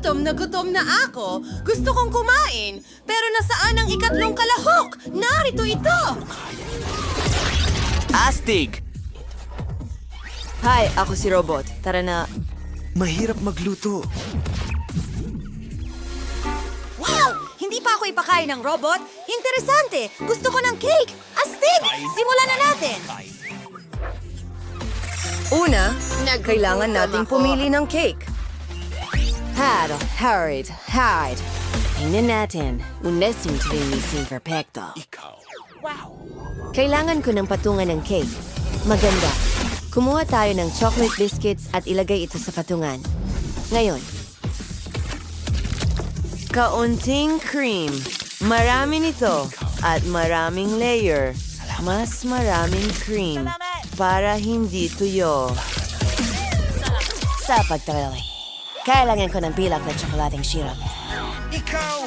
gutom na ako. Gusto kong kumain. Pero nasaan ang ikatlong kalahok? Narito ito! Astig! Hi, ako si Robot. Tara na. Mahirap magluto. Wow! Hindi pa ako ipakain ng robot? Interesante! Gusto ko ng cake! Astig! Simulan na natin! Una, kailangan nating pumili ng cake. Hard. Tingnan natin. Unesin tulisin perfecto. Kailangan ko ng patungan ng cake. Maganda. Kumuha tayo ng chocolate biscuits at ilagay ito sa patungan. Ngayon, kaunting cream. Marami nito at maraming layer. Mas maraming cream para hindi tuyo. Sa pagtali, kailangan ko ng pilak na tsokolating syrup. Ikaw!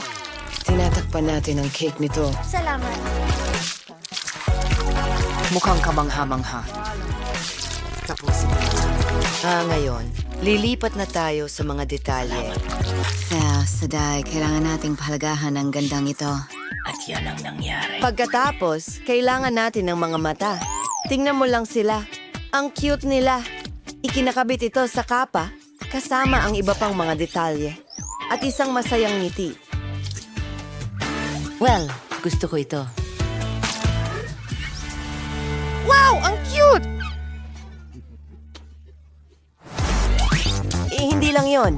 Tinatakpan natin ang cake nito. Salamat. Mukhang kamangha-mangha. Tapusin na. Ngayon, lilipat na tayo sa mga detalye. Saday, kailangan nating pahalagahan ang gandang ito. At yan ang nangyari. Pagkatapos, kailangan natin ng mga mata. Tingnan mo lang sila. Ang cute nila. Ikinakabit ito sa kapa, kasama ang iba pang mga detalye. At isang masayang ngiti. Well, gusto ko ito. Wow! Ang cute! Hindi lang yon.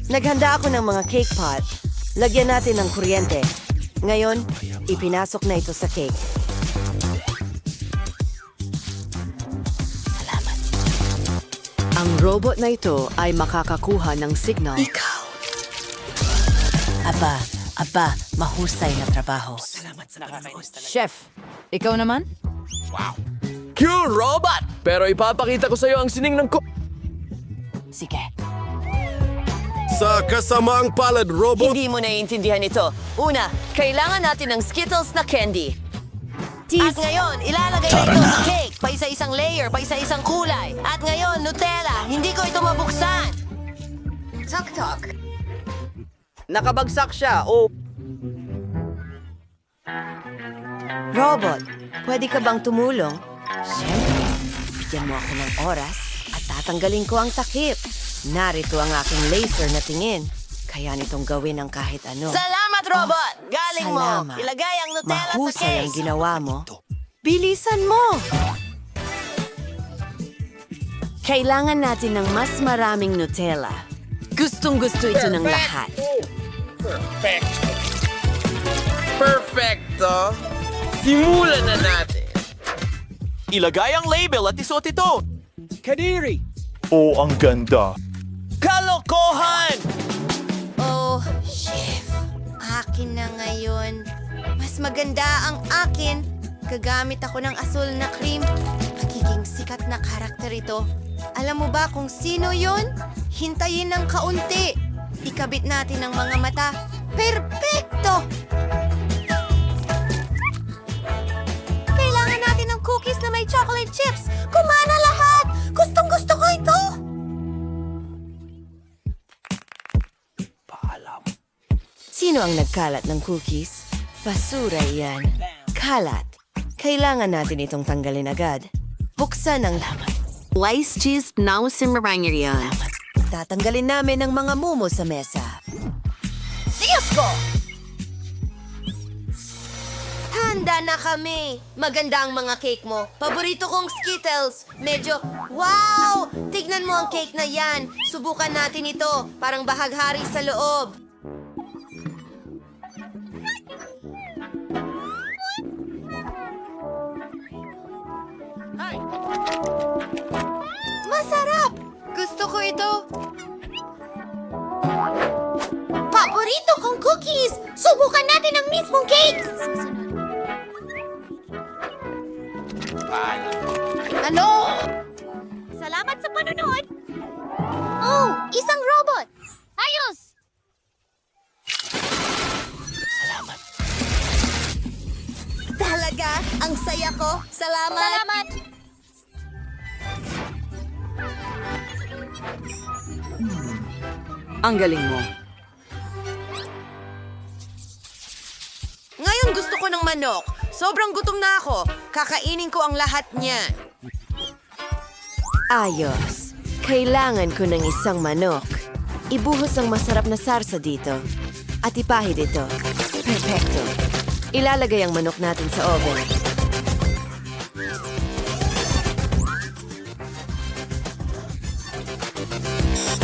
Naghanda ako ng mga cake pot. Lagyan natin ng kuryente. Ngayon, ipinasok na ito sa cake. Salamat. Ang robot na ito ay makakakuha ng signal. Ikaw! Aba, mahusay na trabaho. Salamat sa panonood. Chef, ikaw naman? Cute robot! Pero ipapakita ko sa'yo ang sining ng Sige. Sa kasamaang palad, robot. Hindi mo naiintindihan ito. Una, kailangan natin ng Skittles na candy. At ngayon, ilalagay na ito sa cake. Pa isa-isang layer, pa isa-isang kulay. At ngayon, Nutella. Hindi ko ito mabuksan. Tok-tok. Nakabagsak siya, oh. Robot, pwede ka bang tumulong? Siyempre, bigyan mo ako ng oras at tatanggalin ko ang takip. Narito ang aking laser na tingin. Kaya nitong gawin ang kahit ano. Salamat, robot! Galing Salamat. mo! Ilagay ang Nutella sa Mahusay ang cake! ginawa mo. Bilisan mo! Kailangan natin ng mas maraming Nutella. Gustong-gusto ito ng lahat. Perfecto! Simulan na natin. Ilagay ang label at isuot ito. Kadiri! Oh, ang ganda. Kalokohan! Oh, chef. Akin na ngayon. Mas maganda ang akin. Gagamit ako ng asul na cream. Magiging sikat na karakter ito. Alam mo ba kung sino yon? Hintayin ng kaunti. Ikabit natin ang mga mata. Perpekto! Kailangan natin ng cookies na may chocolate chips. Kumana lahat! Gustong-gusto ko ito! Sino ang nagkalat ng cookies? Basura yan. Kalat. Kailangan natin itong tanggalin agad. Buksan ang Sliced cheese na simmerangerian. tatanggalin namin ang mga mumo sa mesa. Diyos ko! Handa na kami. Maganda ang mga cake mo. Paborito kong Skittles. Medyo, wow! Tignan mo ang cake na yan. Subukan natin ito. Parang bahaghari sa loob. Masarap! Gusto ko ito. Paborito kong cookies! Subukan natin ang mismong cake! Ano? Salamat sa panonood! Oh, isang robot! Ayos! Talaga? Ang saya ko. Salamat. Salamat! Ang galing mo. ako ng manok. Sobrang gutom na ako. Kakainin ko ang lahat niyan. Ayos. Kailangan ko ng isang manok. Ibuhos ang masarap na sarsa dito. At ipahid ito. Perfecto. Ilalagay ang manok natin sa oven.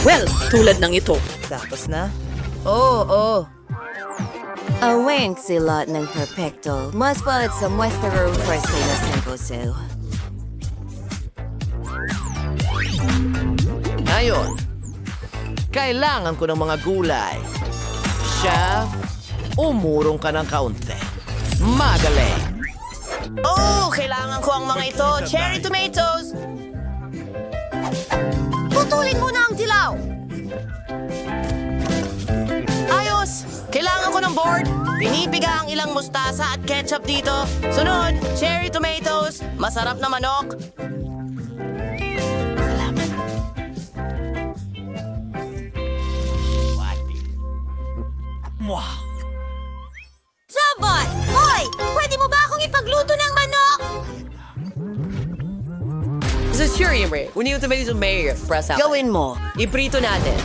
Well, tulad ng ito. Tapos na? Oo. Aweng silot ng perfecto. Mas palit sa muestero for sila simposo. Ngayon, kailangan ko ng mga gulay. Chef, umurong ka ng kaunti. Magaling. Oh, kailangan ko ang mga ito. Cherry tomatoes. Putulin muna ang dilaw. Ayos! Kailangan ko ng board. Pinipiga ang ilang mustasa at ketchup dito. Sunod, cherry tomatoes. Masarap na manok. Wow. Robot! Hoy! Pwede mo ba akong ipagluto ng manok? Sa sure, Uni yung tomato sa mayor. Press out. Gawin mo. Iprito natin.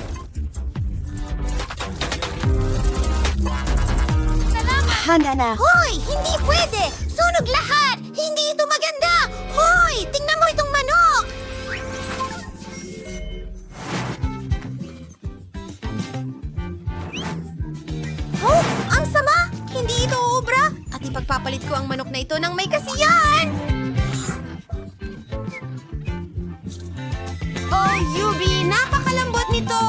Handa na. Hoy! Hindi pwede! Sunog lahat! Hindi ito maganda! Hoy! Tingnan mo itong manok! Oh! Ang sama! Hindi ito obra! At ipagpapalit ko ang manok na ito ng may kasiyahan! Oh, Yubi! Napakalambot nito!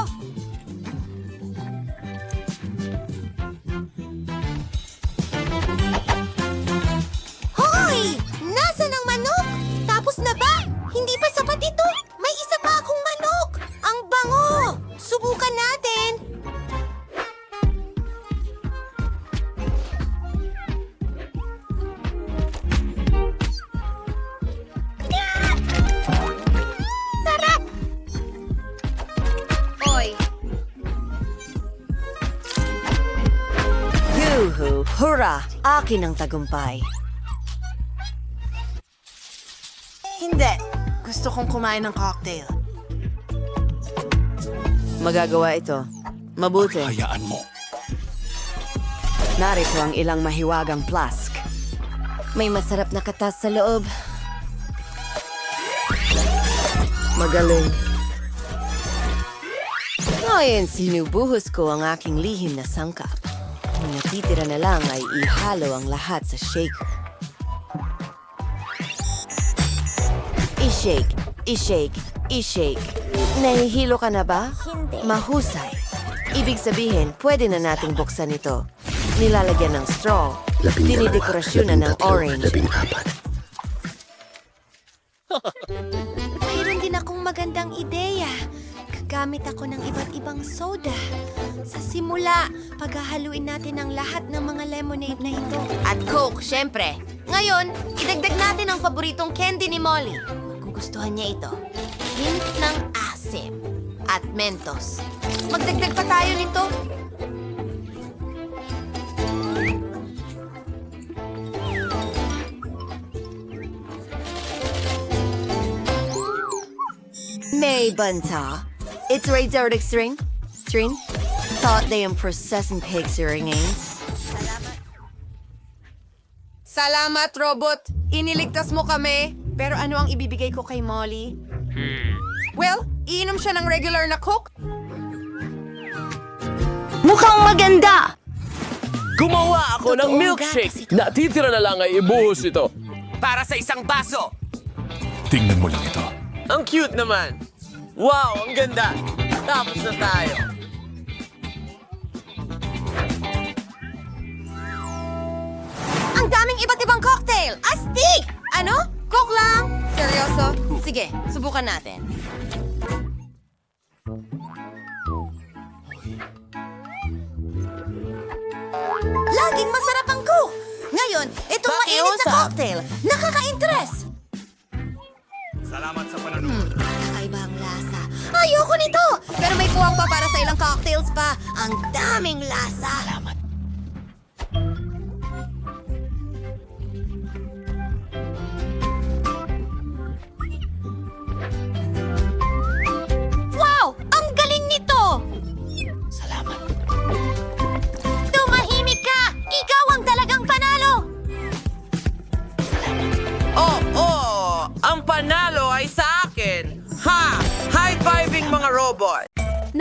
Hoy! Nasaan ang manok? Tapos na ba? Hindi pa sapat ito. May isa pa akong manok. Ang bango. Subukan natin. Sarap! Oy, Yuhu! Hurra! Akin ang tagumpay. hindi. Gusto kong kumain ng cocktail. Magagawa ito. Mabuti. Hayaan mo. Narito ang ilang mahiwagang flask. May masarap na katas sa loob. Magaling. Ngayon, sinubuhos ko ang aking lihim na sangkap. Ang natitira na lang ay ihalo ang lahat sa shaker. I-shake, i-shake, i-shake. Nahihilo ka na ba? Hindi. Mahusay. Ibig sabihin, pwede na nating buksan ito. Nilalagyan ng straw. Dinidekorasyonan ng orange. Mayroon din akong magandang ideya. Gagamit ako ng iba't ibang soda. Sa simula, paghahaluin natin ang lahat ng mga lemonade na ito. At Coke, syempre. Ngayon, idagdag natin ang paboritong candy ni Molly. Magugustuhan niya ito. Hint ng asim at mentos. Magdagdag pa tayo nito. May banta. It's Razordic string. String. Thought they am processing pig aids. Salamat, robot. Iniligtas mo kami. Pero ano ang ibibigay ko kay Molly? Well, iinom siya ng regular na Coke. Mukhang maganda! Gumawa ako ng Totoong milkshake. gatas ito. Natitira na lang ay ibuhos ito. Para sa isang baso. Tingnan mo lang ito. Ang cute naman. Wow, ang ganda. Tapos na tayo. Ang daming iba't ibang cocktail! Astig! Ano? Coke lang? Seryoso? Sige, subukan natin. Laging masarap ang Coke! Ngayon, itong mainit na Pakiusap. cocktail. Nakaka-interest! Kakaiba ang lasa. Ayoko nito! Pero may kuwang pa para sa ilang cocktails pa. Ang daming lasa.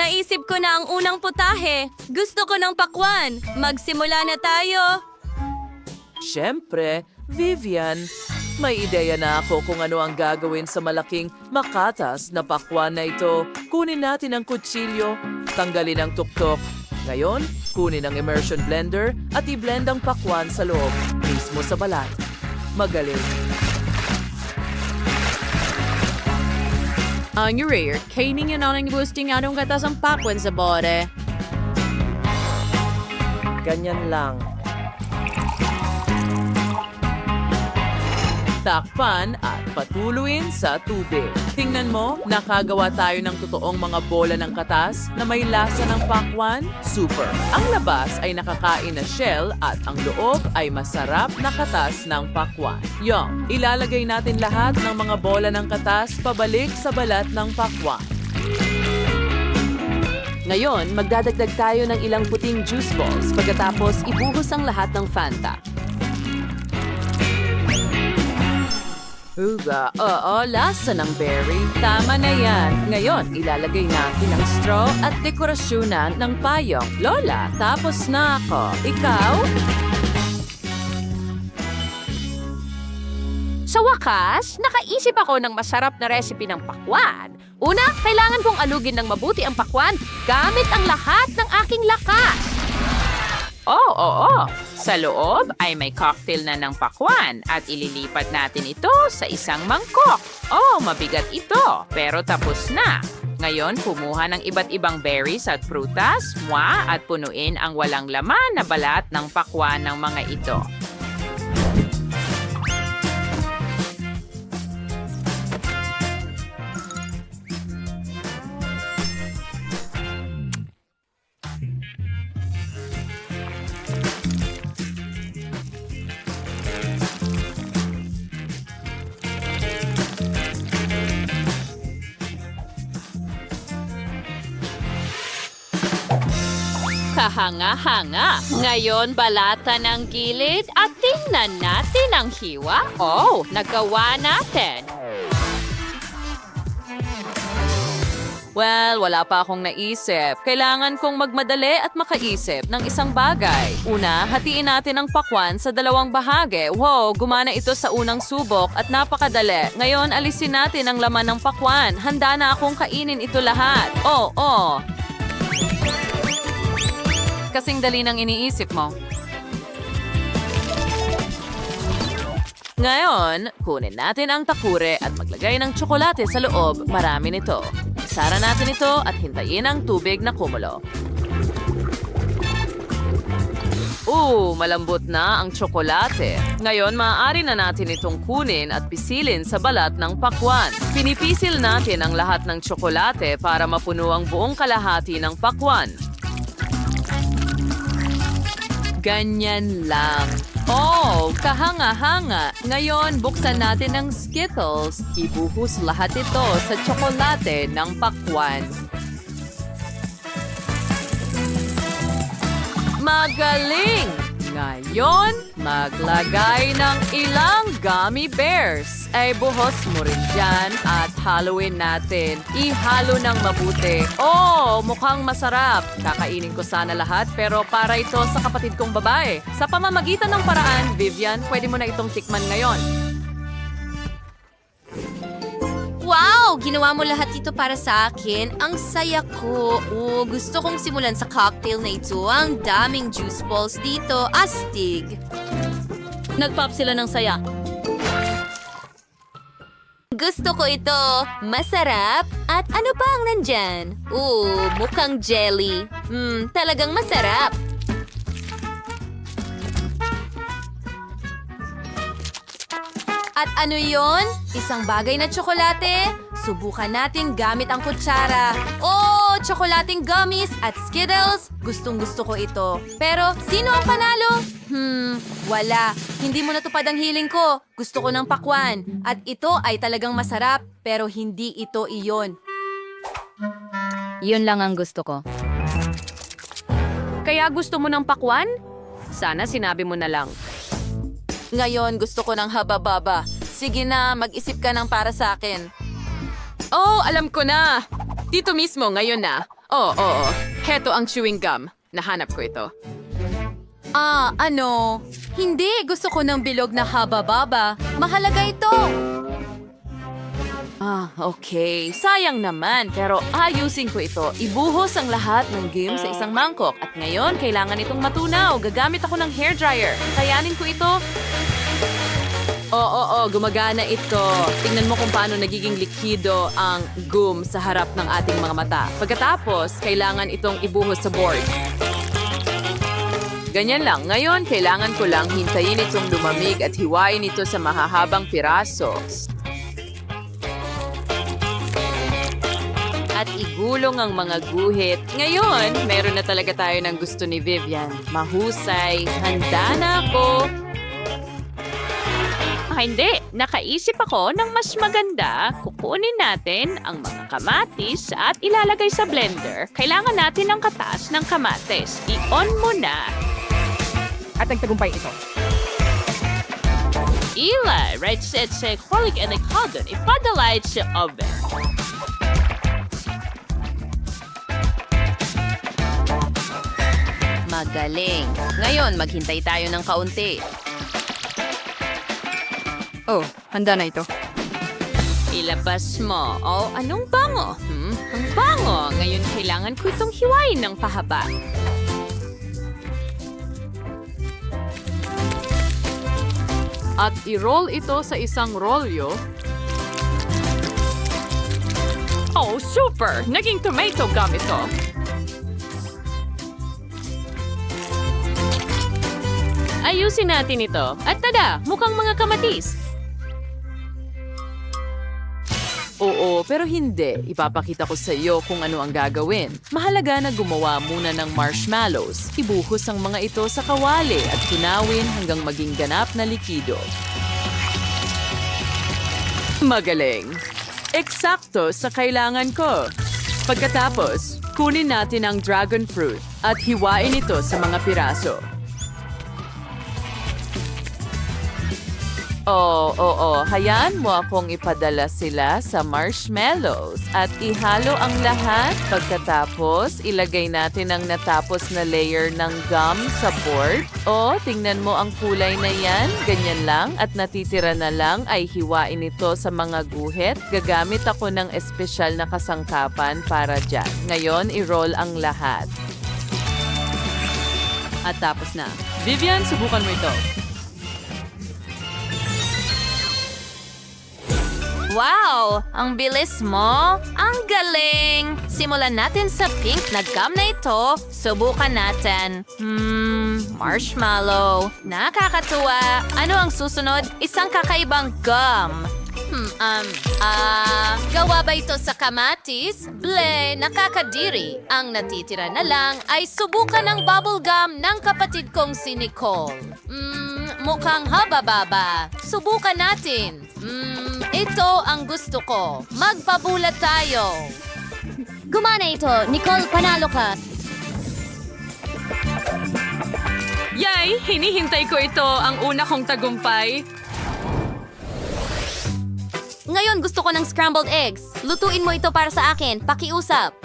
Naisip ko na ang unang putahe. Gusto ko ng pakwan. Magsimula na tayo. Siyempre, Vivian, may ideya na ako kung ano ang gagawin sa malaking makatas na pakwan na ito. Kunin natin ang kutsilyo, tanggalin ang tuktok. Ngayon, kunin ang immersion blender at i-blend ang pakwan sa loob, mismo sa balat. Magaling. Ang rare, kainin yun ang boosting anong katas ang pakwan sa bote. Ganyan lang. Takpan at patuluin sa tubig. Tingnan mo, nakagawa tayo ng totoong mga bola ng katas na may lasa ng pakwan. Super! Ang labas ay nakakain na shell at ang loob ay masarap na katas ng pakwan. Yung, ilalagay natin lahat ng mga bola ng katas pabalik sa balat ng pakwan. Ngayon, magdadagdag tayo ng ilang puting juice balls pagkatapos ibuhos ang lahat ng Fanta. Uga, lasa ng berry. Tama na yan. Ngayon, ilalagay natin ang straw at dekorasyonan ng payong. Lola, tapos na ako. Ikaw? Sa wakas, nakaisip ako ng masarap na recipe ng pakwan. Una, kailangan kong alugin ng mabuti ang pakwan gamit ang lahat ng aking lakas. Oo. Sa loob ay may cocktail na ng pakwan at ililipat natin ito sa isang mangkok. Mabigat ito, pero tapos na. Ngayon, kumuha ng iba't ibang berries at prutas, at punuin ang walang laman na balat ng pakwan ng mga ito. Kahanga-hanga. Ngayon, balatan ang gilid at tingnan natin ang hiwa. Nagawa natin. Well, wala pa akong naisip. Kailangan kong magmadali at makaisip ng isang bagay. Una, hatiin natin ang pakwan sa dalawang bahagi. Gumana ito sa unang subok at napakadali. Ngayon, alisin natin ang laman ng pakwan. Handa na akong kainin ito lahat. Kasing dali ng iniisip mo. Ngayon, kunin natin ang takure at maglagay ng tsokolate sa loob. Marami nito. Isara natin ito at hintayin ang tubig na kumulo. Malambot na ang tsokolate. Ngayon, maaari na natin itong kunin at pisilin sa balat ng pakwan. Pinipisil natin ang lahat ng tsokolate para mapuno ang buong kalahati ng pakwan. Ganyan lang. Kahanga-hanga. Ngayon, buksan natin ang Skittles. Ibuhos lahat ito sa tsokolate ng pakwan. Magaling! Ngayon, maglagay ng ilang gummy bears. Buhos mo rin dyan at haluin natin. Ihalo ng mabuti. Mukhang masarap. Kakainin ko sana lahat pero para ito sa kapatid kong babae. Sa pamamagitan ng paraan, Vivian, pwede mo na itong tikman ngayon. Wow! Ginawa mo lahat ito para sa akin. Ang saya ko. Gusto kong simulan sa cocktail na ito. Ang daming juice balls dito. Astig. Nagpop sila ng saya. Gusto ko ito. Masarap. At ano pa ang nandyan? Mukhang jelly. Talagang masarap. At ano yon? Isang bagay na tsokolate? Subukan natin gamit ang kutsara. Tsokolating gummies at Skittles. Gustong-gusto ko ito. Pero, sino ang panalo? Wala. Hindi mo natupad ang hiling ko. Gusto ko ng pakwan. At ito ay talagang masarap, pero hindi ito iyon. Yun lang ang gusto ko. Kaya gusto mo ng pakwan? Sana sinabi mo na lang. Ngayon, gusto ko ng haba-baba. Sige na, mag-isip ka ng para sa akin. Alam ko na. Dito mismo, ngayon na. Oo. Heto ang chewing gum. Nahanap ko ito. Hindi. Gusto ko ng bilog na haba-baba. Mahalaga ito. Okay. Sayang naman. Pero ayusin ko ito. Ibuhos ang lahat ng game sa isang mangkok. At ngayon, kailangan itong matunaw. Gagamit ako ng hairdryer. Kayanin ko ito. Oo, gumagana ito. Tingnan mo kung paano nagiging likido ang gum sa harap ng ating mga mata. Pagkatapos, kailangan itong ibuhos sa board. Ganyan lang. Ngayon, kailangan ko lang hintayin itong lumamig at hiwain ito sa mahahabang piraso. At igulong ang mga guhit. Ngayon, meron na talaga tayo ng gusto ni Vivian. Mahusay. Handa na ako. Hindi. Nakaisip ako ng mas maganda. Kukunin natin ang mga kamatis at ilalagay sa blender. Kailangan natin ng katas ng kamatis. I-on mo na. At nagtagumpay ito. Ila, right set sa kulik and ikadon. Ipadalay sa oven. Magaling. Ngayon, maghintay tayo ng kaunti. Oh, handa na ito. Ilabas mo. Oh, anong bango? Ang bango. Ngayon, kailangan ko itong hiwain ng pahaba. At i-roll ito sa isang rolyo. Oh, super! Naging tomato gum ito. Ayusin natin ito. At tada, mukhang mga kamatis. Oo, pero hindi. Ipapakita ko sa iyo kung ano ang gagawin. Mahalaga na gumawa muna ng marshmallows. Ibuhos ang mga ito sa kawali at tunawin hanggang maging ganap na likido. Magaling. Eksakto sa kailangan ko. Pagkatapos, kunin natin ang dragon fruit at hiwain ito sa mga piraso. Oo. Hayaan mo akong ipadala sila sa marshmallows at ihalo ang lahat. Pagkatapos, ilagay natin ang natapos na layer ng gum sa board. Tingnan mo ang kulay na yan. Ganyan lang at natitira na lang ay hiwain ito sa mga guhit. Gagamit ako ng espesyal na kasangkapan para dyan. Ngayon, i-roll ang lahat. At tapos na. Vivian, subukan mo ito. Wow! Ang bilis mo! Ang galing! Simulan natin sa pink na gum na ito. Subukan natin. Marshmallow. Nakakatuwa. Ano ang susunod? Isang kakaibang gum. Gawa ba ito sa kamatis? Ble, nakakadiri. Ang natitira na lang ay subukan ng bubble gum ng kapatid kong si Nicole. Mukhang haba-baba. Subukan natin. Ito ang gusto ko. Magpabulat tayo. Gumana ito. Nicole, panalo ka. Yay! Hinihintay ko ito ang una kong tagumpay. Ngayon gusto ko ng scrambled eggs. Lutuin mo ito para sa akin. Pakiusap.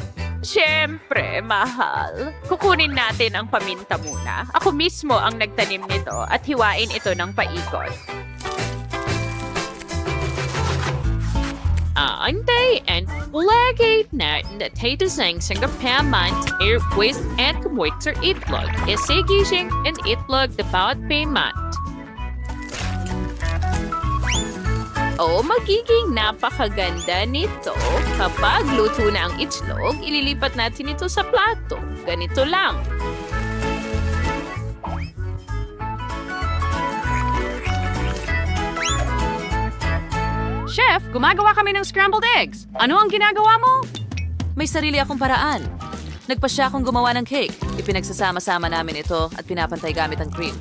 Siyempre, mahal. Kukunin natin ang paminta muna. Ako mismo ang nagtanim nito at hiwain ito ng paikot. Antay and lagay natin na tayo sang payment airways and kumwiter itlog. Isigising and itlog the bawat payment. Magiging napakaganda nito. Kapag luto na ang itlog, ililipat natin ito sa plato. Ganito lang. Chef, gumagawa kami ng scrambled eggs. Ano ang ginagawa mo? May sarili akong paraan. Nagpasya akong gumawa ng cake. Ipinagsasama-sama namin ito at pinapantay gamit ang cream.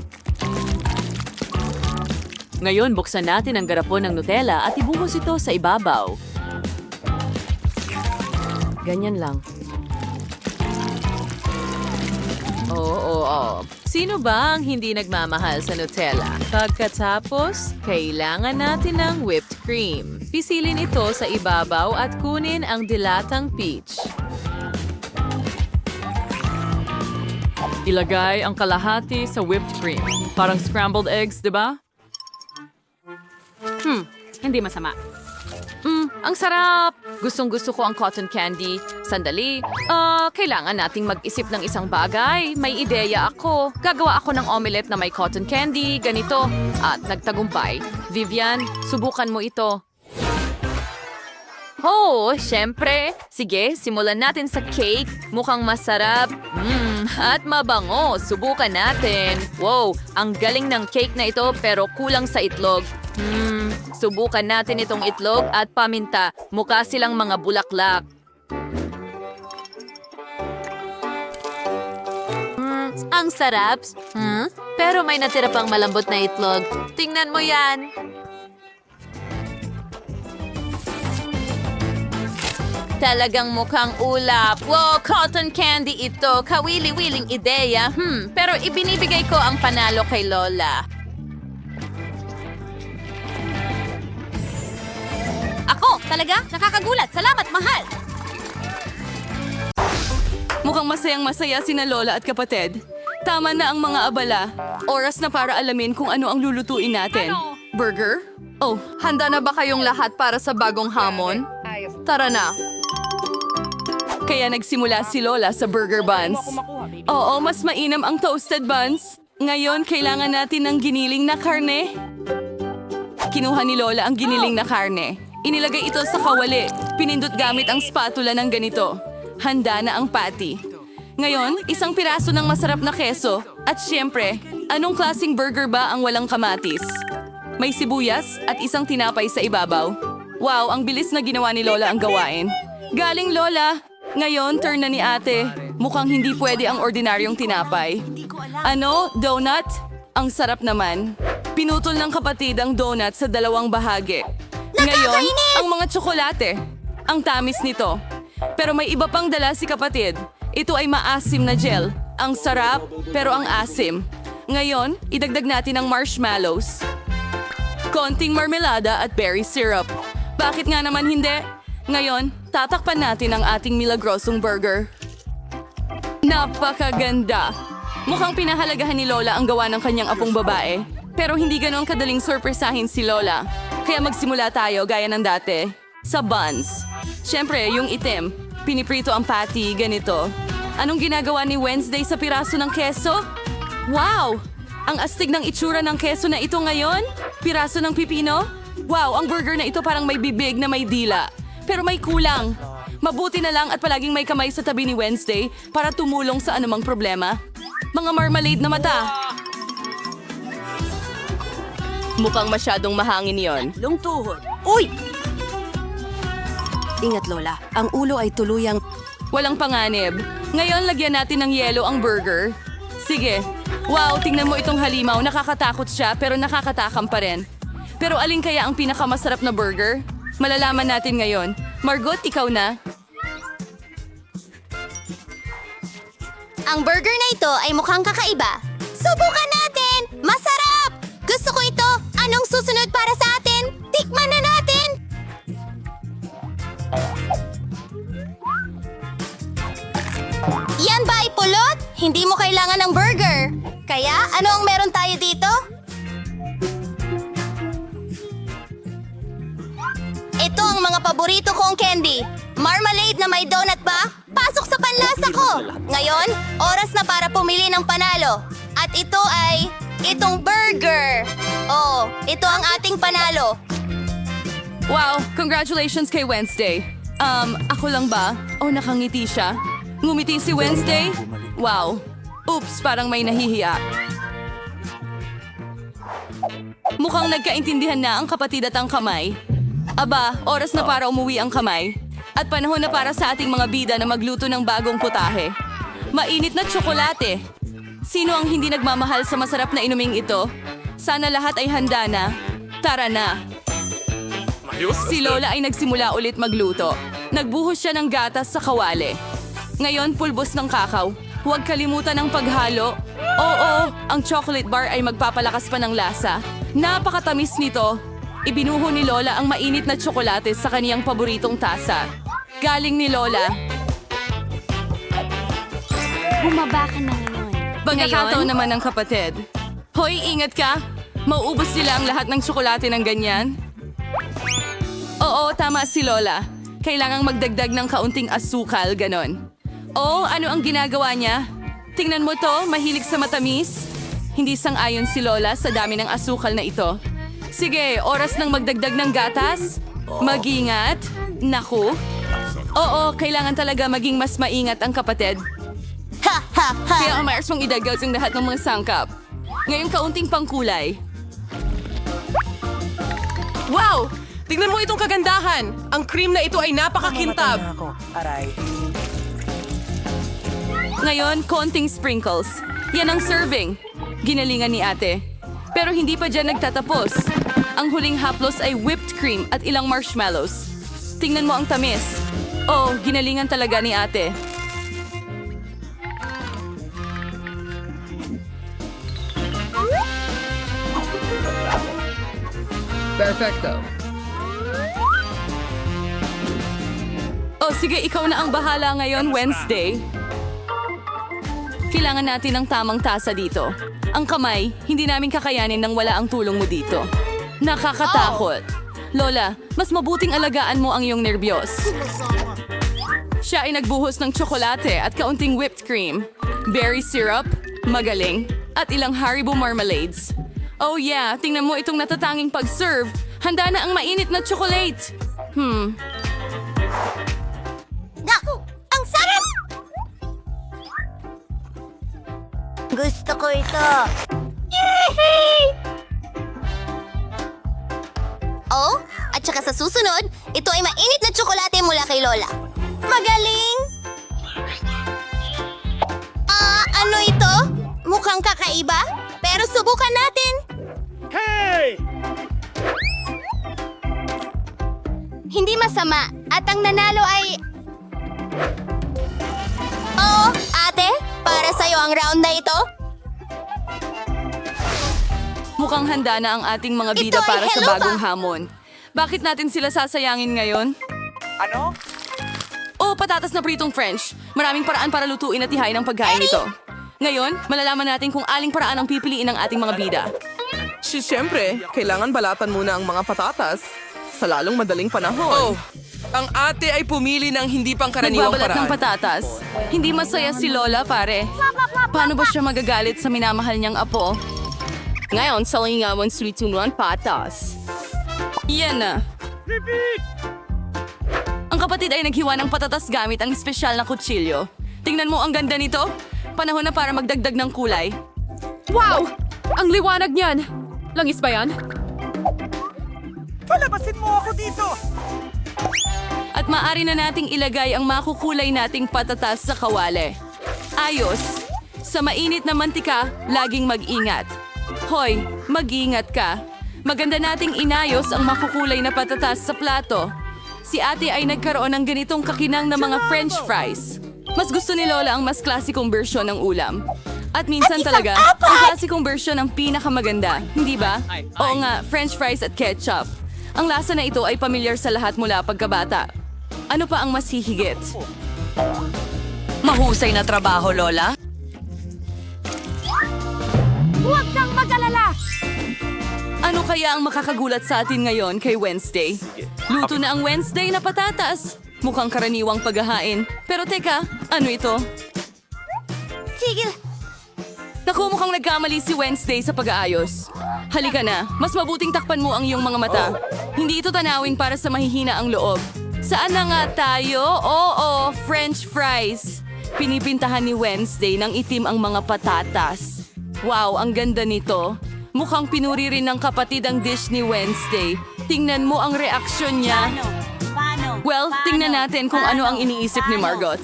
Ngayon, buksan natin ang garapon ng Nutella at ibuhos ito sa ibabaw. Ganyan lang. Oo. Sino ba ang hindi nagmamahal sa Nutella? Pagkatapos, kailangan natin ng whipped cream. Pisilin ito sa ibabaw at kunin ang dilatang peach. Ilagay ang kalahati sa whipped cream. Parang scrambled eggs, di ba? Hindi masama. Ang sarap! Gustong-gusto ko ang cotton candy. Sandali, kailangan nating mag-isip ng isang bagay. May ideya ako. Gagawa ako ng omelette na may cotton candy, ganito. At nagtagumpay. Vivian, subukan mo ito. Oh, syempre. Sige, simulan natin sa cake. Mukhang masarap. At mabango. Subukan natin. Wow, ang galing ng cake na ito pero kulang sa itlog. Subukan natin itong itlog at paminta. Mukha silang mga bulaklak. Ang sarap. Pero may natira pang malambot na itlog. Tingnan mo yan. Talagang mukhang ulap. Wow, cotton candy ito. Kawili-wiling ideya. Pero ibinibigay ko ang panalo kay Lola. Ako, talaga? Nakakagulat. Salamat, mahal. Mukhang masayang-masaya sina Lola at kapatid. Tama na ang mga abala. Oras na para alamin kung ano ang lulutuin natin. Burger? Oh, handa na ba kayong lahat para sa bagong hamon? Tara na. Kaya nagsimula si Lola sa burger buns. Oo, mas mainam ang toasted buns. Ngayon, kailangan natin ng giniling na karne. Kinuha ni Lola ang giniling na karne. Inilagay ito sa kawali. Pinindot gamit ang spatula ng ganito. Handa na ang patty. Ngayon, isang piraso ng masarap na keso. At syempre, anong klaseng burger ba ang walang kamatis? May sibuyas at isang tinapay sa ibabaw. Wow, ang bilis na ginawa ni Lola ang gawain. Galing Lola! Ngayon, turn na ni ate. Mukhang hindi pwede ang ordinaryong tinapay. Ano? Donut? Ang sarap naman. Pinutol ng kapatid ang donut sa dalawang bahagi. Ngayon, ang mga tsokolate. Ang tamis nito. Pero may iba pang dala si kapatid. Ito ay maasim na gel. Ang sarap, pero ang asim. Ngayon, idagdag natin ang marshmallows. Konting marmelada at berry syrup. Bakit nga naman hindi? Ngayon, tatakpan natin ang ating milagrosong burger. Napakaganda! Mukhang pinahalagahan ni Lola ang gawa ng kanyang apong babae. Pero hindi ganon kadaling sorpresahin si Lola. Kaya magsimula tayo gaya ng dati. Sa buns. Siyempre, yung itim. Piniprito ang patty, ganito. Anong ginagawa ni Wednesday sa piraso ng keso? Wow! Ang astig ng itsura ng keso na ito ngayon? Piraso ng pipino? Wow, ang burger na ito parang may bibig na may dila. Pero may kulang. Mabuti na lang at palaging may kamay sa tabi ni Wednesday para tumulong sa anumang problema. Mga marmalade na mata. Mukhang masyadong mahangin yon. Lungtuhod. Uy! Ingat, Lola. Ang ulo ay tuluyang... Walang panganib. Ngayon, lagyan natin ng yelo ang burger. Sige. Wow, tingnan mo itong halimaw. Nakakatakot siya pero nakakatakam pa rin. Pero alin kaya ang pinakamasarap na burger? Malalaman natin ngayon. Margot, ikaw na. Ang burger na ito ay mukhang kakaiba. Subukan natin! Masarap! Gusto ko ito! Anong susunod para sa atin? Tikman na natin! Yan ba ay pulot? Hindi mo kailangan ng burger. Kaya, ano ang meron tayo dito? Ito ang mga paborito kong candy. Marmalade na may donut ba? Pasok sa panlasa ko! Ngayon, oras na para pumili ng panalo. At ito ay... itong burger! Oh, ito ang ating panalo. Wow, congratulations kay Wednesday. Ako lang ba? O nakangiti siya? Ngumiti si Wednesday? Wow. Oops, parang may nahihiya. Mukhang nagkaintindihan na ang kapatid at ang kamay. Aba, oras na para umuwi ang kamay. At panahon na para sa ating mga bida na magluto ng bagong putahe. Mainit na tsokolate. Sino ang hindi nagmamahal sa masarap na inuming ito? Sana lahat ay handa na. Tara na. Si Lola ay nagsimula ulit magluto. Nagbuhos siya ng gatas sa kawali. Ngayon, pulbos ng kakao. Huwag kalimutan ang paghalo. Oo, ang chocolate bar ay magpapalakas pa ng lasa. Napakatamis nito. Ibinuho ni Lola ang mainit na tsokolate sa kaniyang paboritong tasa. Galing ni Lola. Bumaba ka na ngayon. Pagkakataon naman ng kapatid. Hoy, ingat ka! Mauubos nila ang lahat ng tsokolate ng ganyan. Oo, tama si Lola. Kailangang magdagdag ng kaunting asukal, ganon. Oh, ano ang ginagawa niya? Tingnan mo to, mahilig sa matamis. Hindi sang-ayon si Lola sa dami ng asukal na ito. Sige, oras ng magdagdag ng gatas. Mag-ingat. Naku. Oo, kailangan talaga maging mas maingat ang kapatid. Kaya ang mayroon mong idagdag ang lahat ng mga sangkap. Ngayong kaunting pangkulay. Wow! Tingnan mo itong kagandahan! Ang cream na ito ay napakakintab! Ngayon, konting sprinkles. Yan ang serving. Ginalingan ni ate. Pero hindi pa dyan nagtatapos. Ang huling haplos ay whipped cream at ilang marshmallows. Tingnan mo ang tamis. Oh, ginalingan talaga ni ate. Perfecto. Oh, sige, ikaw na ang bahala ngayon, Wednesday. Kailangan natin ng tamang tasa dito. Ang kamay, hindi namin kakayanin nang wala ang tulong mo dito. Nakakatakot. Lola, mas mabuting alagaan mo ang iyong nervyos. Siya ay nagbuhos ng tsokolate at kaunting whipped cream, berry syrup, magaling, at ilang Haribo marmalades. Oh yeah, tingnan mo itong natatanging pag-serve. Handa na ang mainit na chocolate. Naku! Ang sarap! Gusto ko ito. Oh, at saka sa susunod, ito ay mainit na tsokolate mula kay Lola. Magaling! Ano ito? Mukhang kakaiba, pero subukan natin. Hindi masama, at ang nanalo ay... Oh, ate, para sa'yo ang round na ito. Mukhang handa na ang ating mga bida Ito ay para sa hello bagong ba? hamon. Bakit natin sila sasayangin ngayon? Ano? Oh, patatas na pritong French. Maraming paraan para lutuin at ihain ang pagkain ito. Ngayon, malalaman natin kung aling paraan ang pipiliin ng ating mga bida. Siyempre, kailangan balatan muna ang mga patatas sa lalong madaling panahon. Oh, ang ate ay pumili ng hindi pangkaraniwang Nagbabalat ng paraan. patatas. Hindi masaya si Lola, pare. Paano ba siya magagalit sa minamahal niyang apo? Ngayon, sa lingawan sweet-tunuan patas. Yan na. Ang kapatid ay naghiwa ng patatas gamit ang espesyal na kutsilyo. Tingnan mo ang ganda nito. Panahon na para magdagdag ng kulay. Wow! Ang liwanag niyan! Langis ba yan? Palabasin mo ako dito! At maaari na nating ilagay ang makukulay nating patatas sa kawali. Ayos! Sa mainit na mantika, laging mag-ingat. Hoy, mag-ingat ka. Maganda nating inayos ang makukulay na patatas sa plato. Si ate ay nagkaroon ng ganitong kakinang na mga French fries. Mas gusto ni Lola ang mas klasikong bersyon ng ulam. At minsan talaga, ang klasikong bersyon ang pinakamaganda, hindi ba? Oo nga, French fries at ketchup. Ang lasa na ito ay pamilyar sa lahat mula pagkabata. Ano pa ang mas hihigit? Mahusay na trabaho, Lola. Huwag kang mag-alala! Ano kaya ang makakagulat sa atin ngayon kay Wednesday? Luto na ang Wednesday na patatas. Mukhang karaniwang paghahain. Pero teka, ano ito? Sige. Naku, mukhang nagkamali si Wednesday sa pag-aayos. Halika na, mas mabuting takpan mo ang iyong mga mata. Hindi ito tanawin para sa mahihina ang loob. Saan na nga tayo? Oo, French fries. Pinipintahan ni Wednesday ng itim ang mga patatas. Wow, ang ganda nito. Mukhang pinuri rin ng kapatid ang dish ni Wednesday. Tingnan mo ang reaksyon niya. Well, tingnan natin kung ano ang iniisip ni Margot.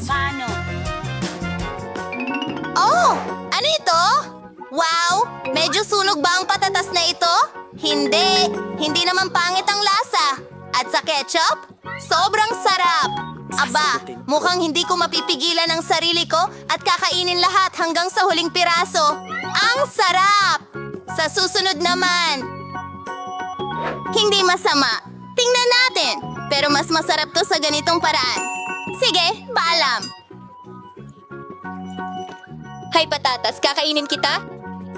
Oh! Ano ito? Wow! Medyo sunog ba ang patatas na ito? Hindi! Hindi naman pangit ang lasa. At sa ketchup? Sobrang sarap! Aba, mukhang hindi ko mapipigilan ang sarili ko at kakainin lahat hanggang sa huling piraso. Ang sarap! Sa susunod naman. Hindi masama. Tingnan natin. Pero mas masarap to sa ganitong paraan. Sige, paalam. Hay patatas, kakainin kita?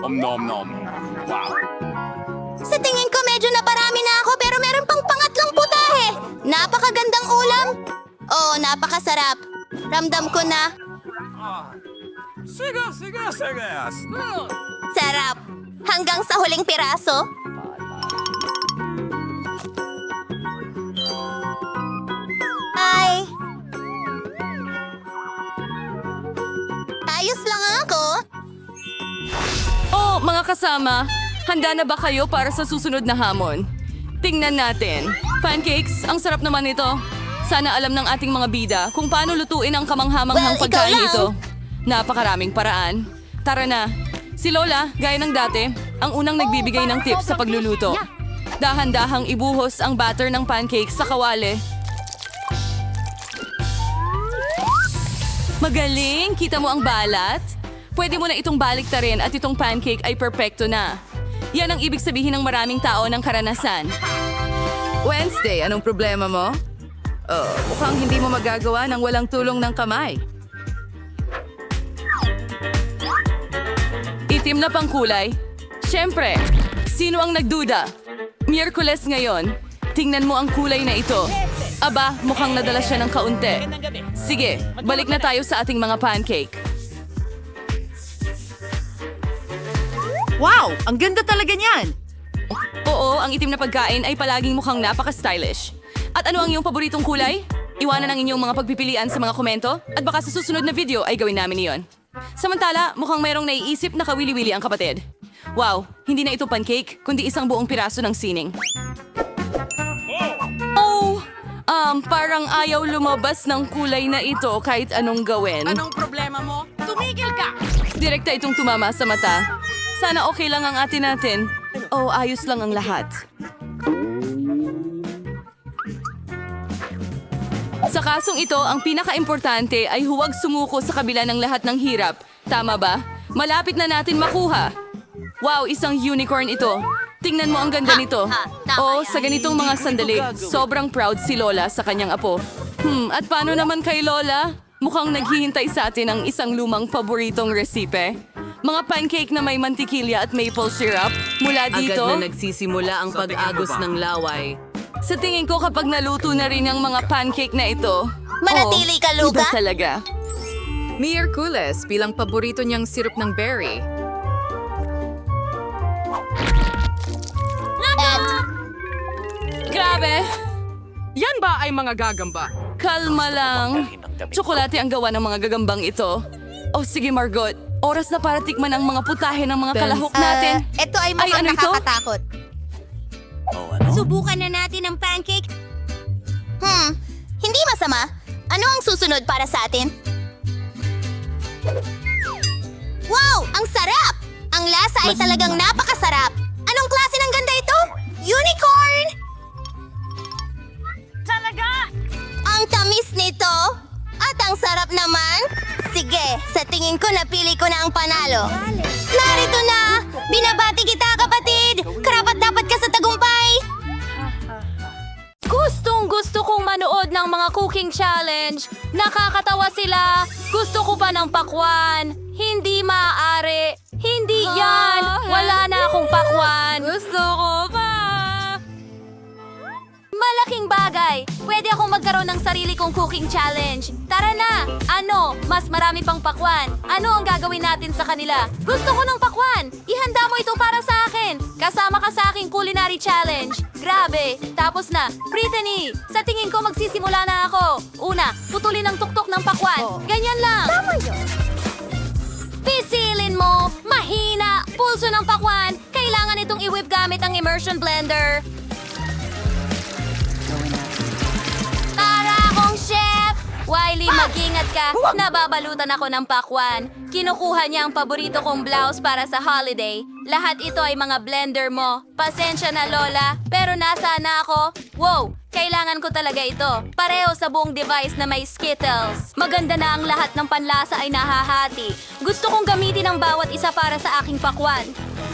Wow. Sa tingin ko medyo naparami na ako pero meron pang pangatlong putahe. Napakagandang ulam. Oo, napakasarap. Ramdam ko na. Sarap. Hanggang sa huling piraso. Ay. Ayos lang ako. Oh, mga kasama, handa na ba kayo para sa susunod na hamon? Tingnan natin. Pancakes, ang sarap naman ito. Sana alam ng ating mga bida kung paano lutuin ang kamanghamanghang Well, ikaw pagkain lang. ito. Napakaraming paraan. Tara na. Si Lola, gaya ng dati, ang unang nagbibigay ng tips sa pagluluto. Dahan-dahang ibuhos ang batter ng pancakes sa kawali. Magaling! Kita mo ang balat? Pwede mo na itong baliktarin at itong pancake ay perpekto na. Yan ang ibig sabihin ng maraming tao ng karanasan. Wednesday, anong problema mo? Oh, mukhang hindi mo magagawa ng walang tulong ng kamay. Itim na pangkulay? Siyempre, sino ang nagduda? Miyerkules ngayon. Tingnan mo ang kulay na ito. Aba, mukhang nadala siya ng kaunti. Sige, balik na tayo sa ating mga pancake. Wow! Ang ganda talaga niyan! Oo, ang itim na pagkain ay palaging mukhang napaka-stylish. At ano ang iyong paboritong kulay? Iwanan ang inyong mga pagpipilian sa mga komento at baka sa susunod na video ay gawin namin iyon. Samantala, mukhang mayroong naiisip na kawili-wili ang kapatid. Wow, hindi na ito pancake, kundi isang buong piraso ng sining. Oh, parang ayaw lumabas ng kulay na ito kahit anong gawin. Anong problema mo? Tumigil ka! Direkta itong tumama sa mata. Sana okay lang ang atin natin. Oh, ayos lang ang lahat. Sa kasong ito, ang pinaka-importante ay huwag sumuko sa kabila ng lahat ng hirap. Tama ba? Malapit na natin makuha. Wow, isang unicorn ito. Tingnan mo ang ganda nito. Oh, sa ganitong mga sandali, sobrang proud si Lola sa kanyang apo. At paano naman kay Lola? Mukhang naghihintay sa atin ang isang lumang paboritong resipe. Mga pancake na may mantikilya at maple syrup mula dito. Agad na nagsisimula ang pag-agos ng laway. Sa tingin ko kapag naluto na rin ang mga pancake na ito, Manatili ka, Luca. iba talaga. Miyerkules bilang paborito niyang sirup ng berry. Grabe! Yan ba ay mga gagamba? Kalma lang. Tsokolate ang gawa ng mga gagambang ito. Oh, sige Margot. Oras na para tikman ang mga putahe ng mga kalahok natin. Ito ay mukhang ano ito? nakakatakot. Subukan na natin ang pancake. Hindi masama. Ano ang susunod para sa atin? Wow! Ang sarap! Ang lasa ay talagang napakasarap. Anong klase ng ganda ito? Unicorn! Talaga? Ang tamis nito. At ang sarap naman. Sige, sa tingin ko napili ko na ang panalo. Narito na! Binabati kita, kapatid! Karapat-dapat ka sa tagumpay! Gustong-gusto kong manood ng mga cooking challenge. Nakakatawa sila. Gusto ko pa ng pakwan. Hindi maaari. Hindi yan. Wala na akong pakwan. Gusto ko pa. Malaking bagay. Pwede akong magkaroon ng sarili kong cooking challenge. Tara na! Ano? Mas marami pang pakwan. Ano ang gagawin natin sa kanila? Gusto ko ng pakwan! Ihanda mo ito para sa akin! Kasama ka sa aking culinary challenge. Grabe! Tapos na! Brittany! Sa tingin ko magsisimula na ako. Una, putulin ang tuktok ng pakwan. Ganyan lang. Tama yun. Pisilin mo! Mahina! Pulso ng pakwan! Kailangan itong i-whip gamit ang immersion blender. Tara akong chef! Wiley, mag-ingat ka. Nababalutan ako ng pakwan. Kinukuha niya ang paborito kong blouse para sa holiday. Lahat ito ay mga blender mo. Pasensya na, Lola. Pero nasaan na ako? Wow! Kailangan ko talaga ito. Pareho sa buong device na may Skittles. Maganda na ang lahat ng panlasa ay nahahati. Gusto kong gamitin ang bawat isa para sa aking pakwan.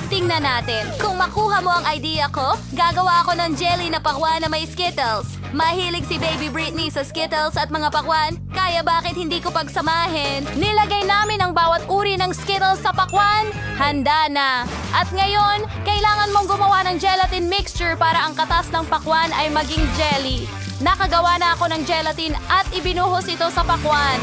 Tingnan natin. Kung makuha mo ang idea ko, gagawa ako ng jelly na pakwan na may Skittles. Mahilig si Baby Britney sa Skittles at mga pakwan, kaya bakit hindi ko pagsamahin? Nilagay namin ang bawat uri ng Skittles sa pakwan. Handa na. At ngayon, kailangan mong gumawa ng gelatin mixture para ang katas ng pakwan ay maging jelly. Nakagawa na ako ng gelatin at ibinuhos ito sa pakwan.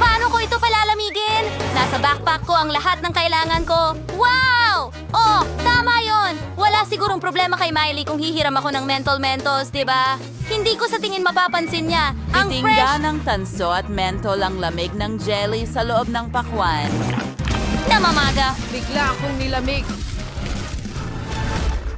Paano ko ito palalamigin? Nasa backpack ko ang lahat ng kailangan ko. Wow! Oh, tama yon. Wala sigurong problema kay Miley kung hihiram ako ng Mentos, di ba? Hindi ko sa tingin mapapansin niya. Ang Titingga fresh ng tanso at mentol ang lamig ng jelly sa loob ng pakwan. na mamaga. Bigla akong nilamig.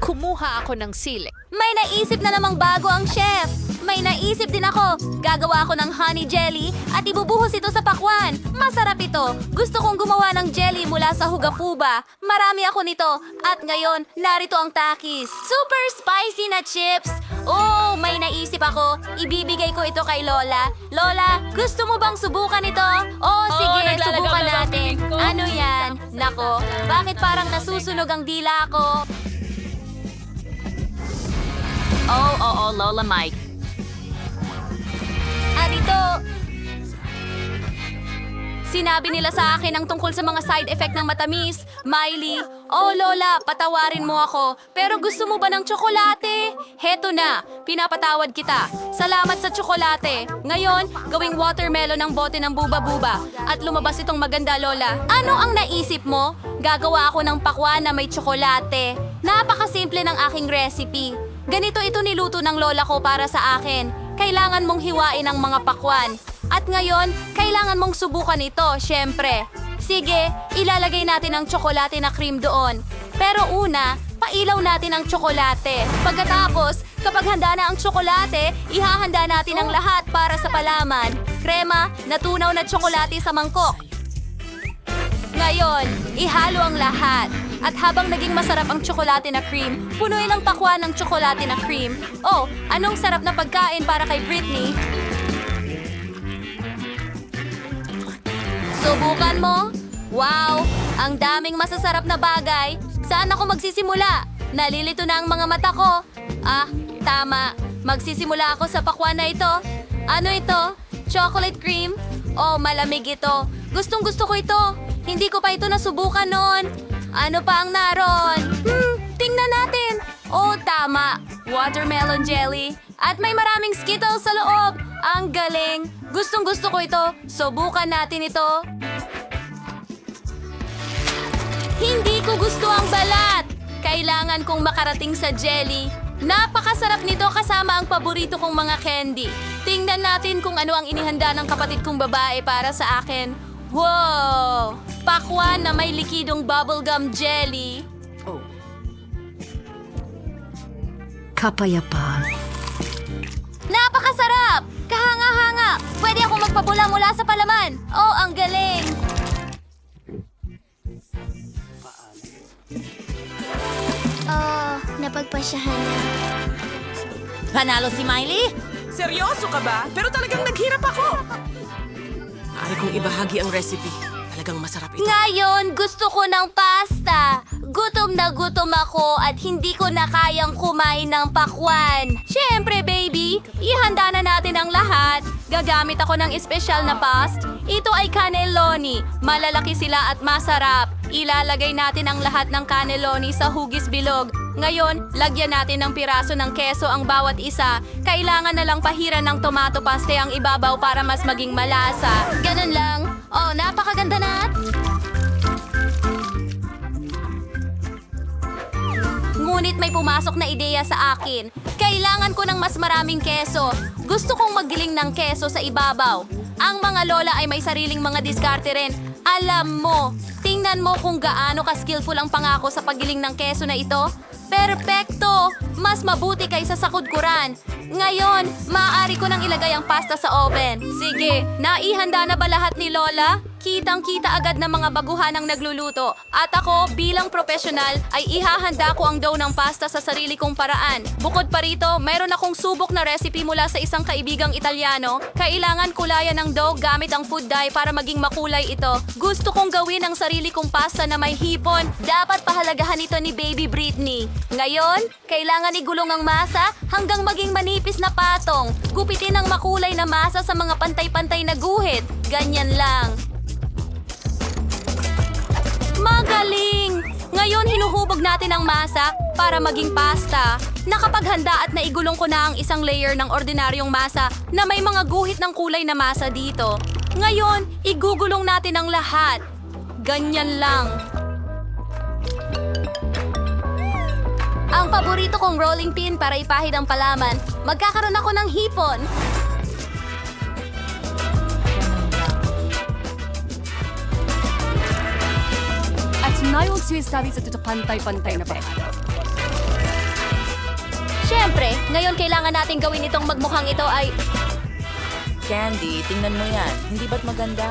Kumuha ako ng sili. May naisip na namang bago ang chef. May naisip din ako. Gagawa ako ng honey jelly at ibubuhos ito sa pakwan. Masarap ito. Gusto kong gumawa ng jelly mula sa hugafuba. Marami ako nito. At ngayon, narito ang takis. Super spicy na chips. Oh, may naisip ako. Ibibigay ko ito kay Lola. Lola, gusto mo bang subukan ito? Oh, sige, naglalagaw subukan na ang natin. bibig ko. Ano yan? Nako, bakit parang nasusunog ang dila ko? Oo, Lola Mike. At ito, sinabi nila sa akin ang tungkol sa mga side effect ng matamis. Miley, oh Lola, patawarin mo ako. Pero gusto mo ba ng tsokolate? Heto na, pinapatawad kita. Salamat sa tsokolate. Ngayon, gawing watermelon ang bote ng buba-buba. At lumabas itong maganda, Lola. Ano ang naisip mo? Gagawa ako ng pakwan na may tsokolate. Napakasimple ng aking recipe. Ganito ito niluto ng lola ko para sa akin. Kailangan mong hiwain ang mga pakwan. At ngayon, kailangan mong subukan ito, syempre. Sige, ilalagay natin ang tsokolate na cream doon. Pero una, pailaw natin ang tsokolate. Pagkatapos, kapag handa na ang tsokolate, ihahanda natin ang lahat para sa palaman. Krema, natunaw na tsokolate sa mangkok. Ngayon, ihalo ang lahat. At habang naging masarap ang tsokolate na cream, punuin ang pakwan ng tsokolate na cream. Oh, anong sarap na pagkain para kay Britney? Subukan mo? Wow, ang daming masasarap na bagay. Saan ako magsisimula? Nalilito na ang mga mata ko. Ah, tama. Magsisimula ako sa pakwan na ito. Ano ito? Chocolate cream? Oh, malamig ito. Gustong-gusto ko ito. Hindi ko pa ito nasubukan noon. Ano pa ang naroon? Tingnan natin. Oh, tama. Watermelon jelly. At may maraming Skittles sa loob. Ang galing. Gustong-gusto ko ito. Subukan natin ito. Hindi ko gusto ang balat. Kailangan kong makarating sa jelly. Napakasarap nito kasama ang paborito kong mga candy. Tingnan natin kung ano ang inihanda ng kapatid kong babae para sa akin. Wow! Pakwan na may likidong bubblegum jelly. Kapayapaan. Napakasarap! Kahanga-hanga! Pwede akong magpabula mula sa palaman. Oh, ang galing! Oh, napagpasyahan na. Panalo si Miley? Seryoso ka ba? Pero talagang naghirap ako. Maaari kong ibahagi ang recipe. Talagang masarap ito. Ngayon, gusto ko ng pasta. Gutom na gutom ako at hindi ko na kayang kumain ng pakwan. Siyempre, baby, ihanda na natin ang lahat. Gagamit ako ng espesyal na pasta. Ito ay cannelloni. Malalaki sila at masarap. Ilalagay natin ang lahat ng cannelloni sa hugis bilog. Ngayon, lagyan natin ng piraso ng keso ang bawat isa. Kailangan na lang pahiran ng tomato paste ang ibabaw para mas maging malasa. Ganun lang. Oh, napakaganda na. Ngunit may pumasok na ideya sa akin. Kailangan ko ng mas maraming keso. Gusto kong maggiling ng keso sa ibabaw. Ang mga lola ay may sariling mga diskarte rin. Alam mo, tingnan mo kung gaano ka-skillful ang pangako sa paggiling ng keso na ito. Perpekto! Mas mabuti kaysa sa kudkuran. Ngayon, maaari ko nang ilagay ang pasta sa oven. Sige, naihanda na ba lahat ni Lola? Kitang-kita agad ng mga baguhan ang nagluluto. At ako, bilang profesional, ay ihahanda ko ang dough ng pasta sa sarili kong paraan. Bukod pa rito, mayroon akong subok na recipe mula sa isang kaibigang Italyano. Kailangan kulayan ng dough gamit ang food dye para maging makulay ito. Gusto kong gawin ang sarili kong pasta na may hipon. Dapat pahalagahan ito ni Baby Britney. Ngayon, kailangan igulong ang masa hanggang maging manipis na patong. Gupitin ang makulay na masa sa mga pantay-pantay na guhit. Ganyan lang. Magaling! Ngayon, hinuhubog natin ang masa para maging pasta. Nakapaghanda at naigulong ko na ang isang layer ng ordinaryong masa na may mga guhit ng kulay na masa dito. Ngayon, igugulong natin ang lahat. Ganyan lang. Ang paborito kong rolling pin para ipahid ang palaman. Magkakaroon ako ng hipon. At ngayon sinasabi sa pantay-pantay na ba? Siyempre, ngayon kailangan natin gawin itong magmukhang ito ay... Candy, tingnan mo yan. Hindi ba't maganda?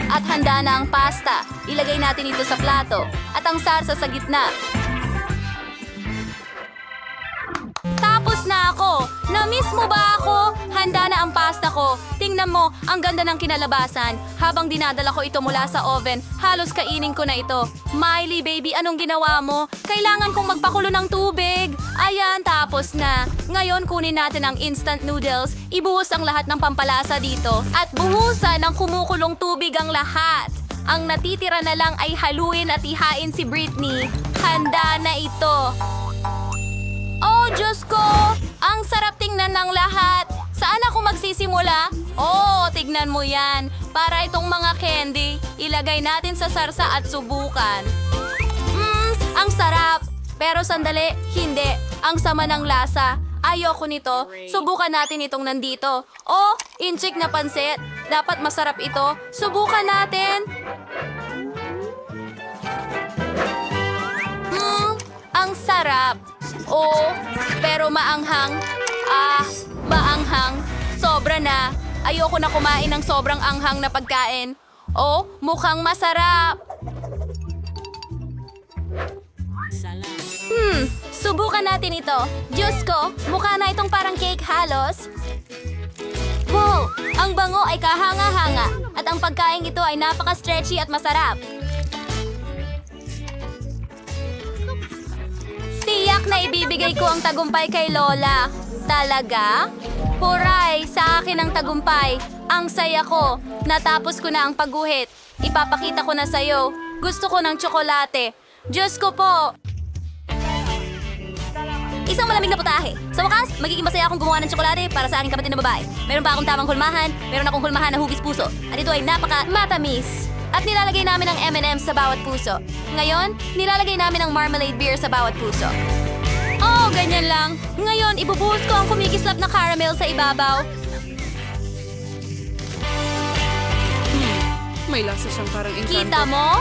At handa na ang pasta. Ilagay natin ito sa plato. At ang sarsa sa gitna. Tapos na ako! Na-miss mo ba ako? Handa na ang pasta ko. Tingnan mo, ang ganda ng kinalabasan. Habang dinadala ko ito mula sa oven, halos kainin ko na ito. Miley, baby, anong ginawa mo? Kailangan kong magpakulo ng tubig. Ayan, tapos na. Ngayon, kunin natin ang instant noodles. Ibuhos ang lahat ng pampalasa dito. At buhusan ng kumukulong tubig ang lahat. Ang natitira na lang ay haluin at ihain si Britney. Handa na ito. Oh, Diyos ko! Ang sarap tingnan ng lahat. Saan ako magsisimula? Oh, tignan mo yan. Para itong mga candy, ilagay natin sa sarsa at subukan. Ang sarap. Pero sandali, hindi. Ang sama ng lasa. Ayoko nito. Subukan natin itong nandito. Oh, inchik na pansit. Dapat masarap ito. Subukan natin. Ang sarap. Oh, pero maanghang. Maanghang. Sobra na. Ayoko na kumain ng sobrang anghang na pagkain. Oh, mukhang masarap. Subukan natin ito. Diyos ko, mukha na itong parang cake halos. Wow, ang bango ay kahanga-hanga. At ang pagkain ito ay napaka-stretchy at masarap. Tiyak na ibibigay ko ang tagumpay kay Lola. Talaga? Huray, sa akin ang tagumpay. Ang saya ko. Natapos ko na ang pagguhit. Ipapakita ko na sa'yo. Gusto ko ng tsokolate. Diyos ko po. Isang malamig na putahe. Sa wakas, magiging masaya akong gumawa ng tsokolate para sa aking kapatid na babae. Meron pa akong tamang hulmahan. Meron akong hulmahan na hugis puso. At ito ay napaka-matamis. At nilalagay namin ang M&M's sa bawat puso. Ngayon, nilalagay namin ang marmalade beer sa bawat puso. Oh, ganyan lang. Ngayon, ibubuhos ko ang kumikislap na caramel sa ibabaw. May lasa siyang parang Kita mo?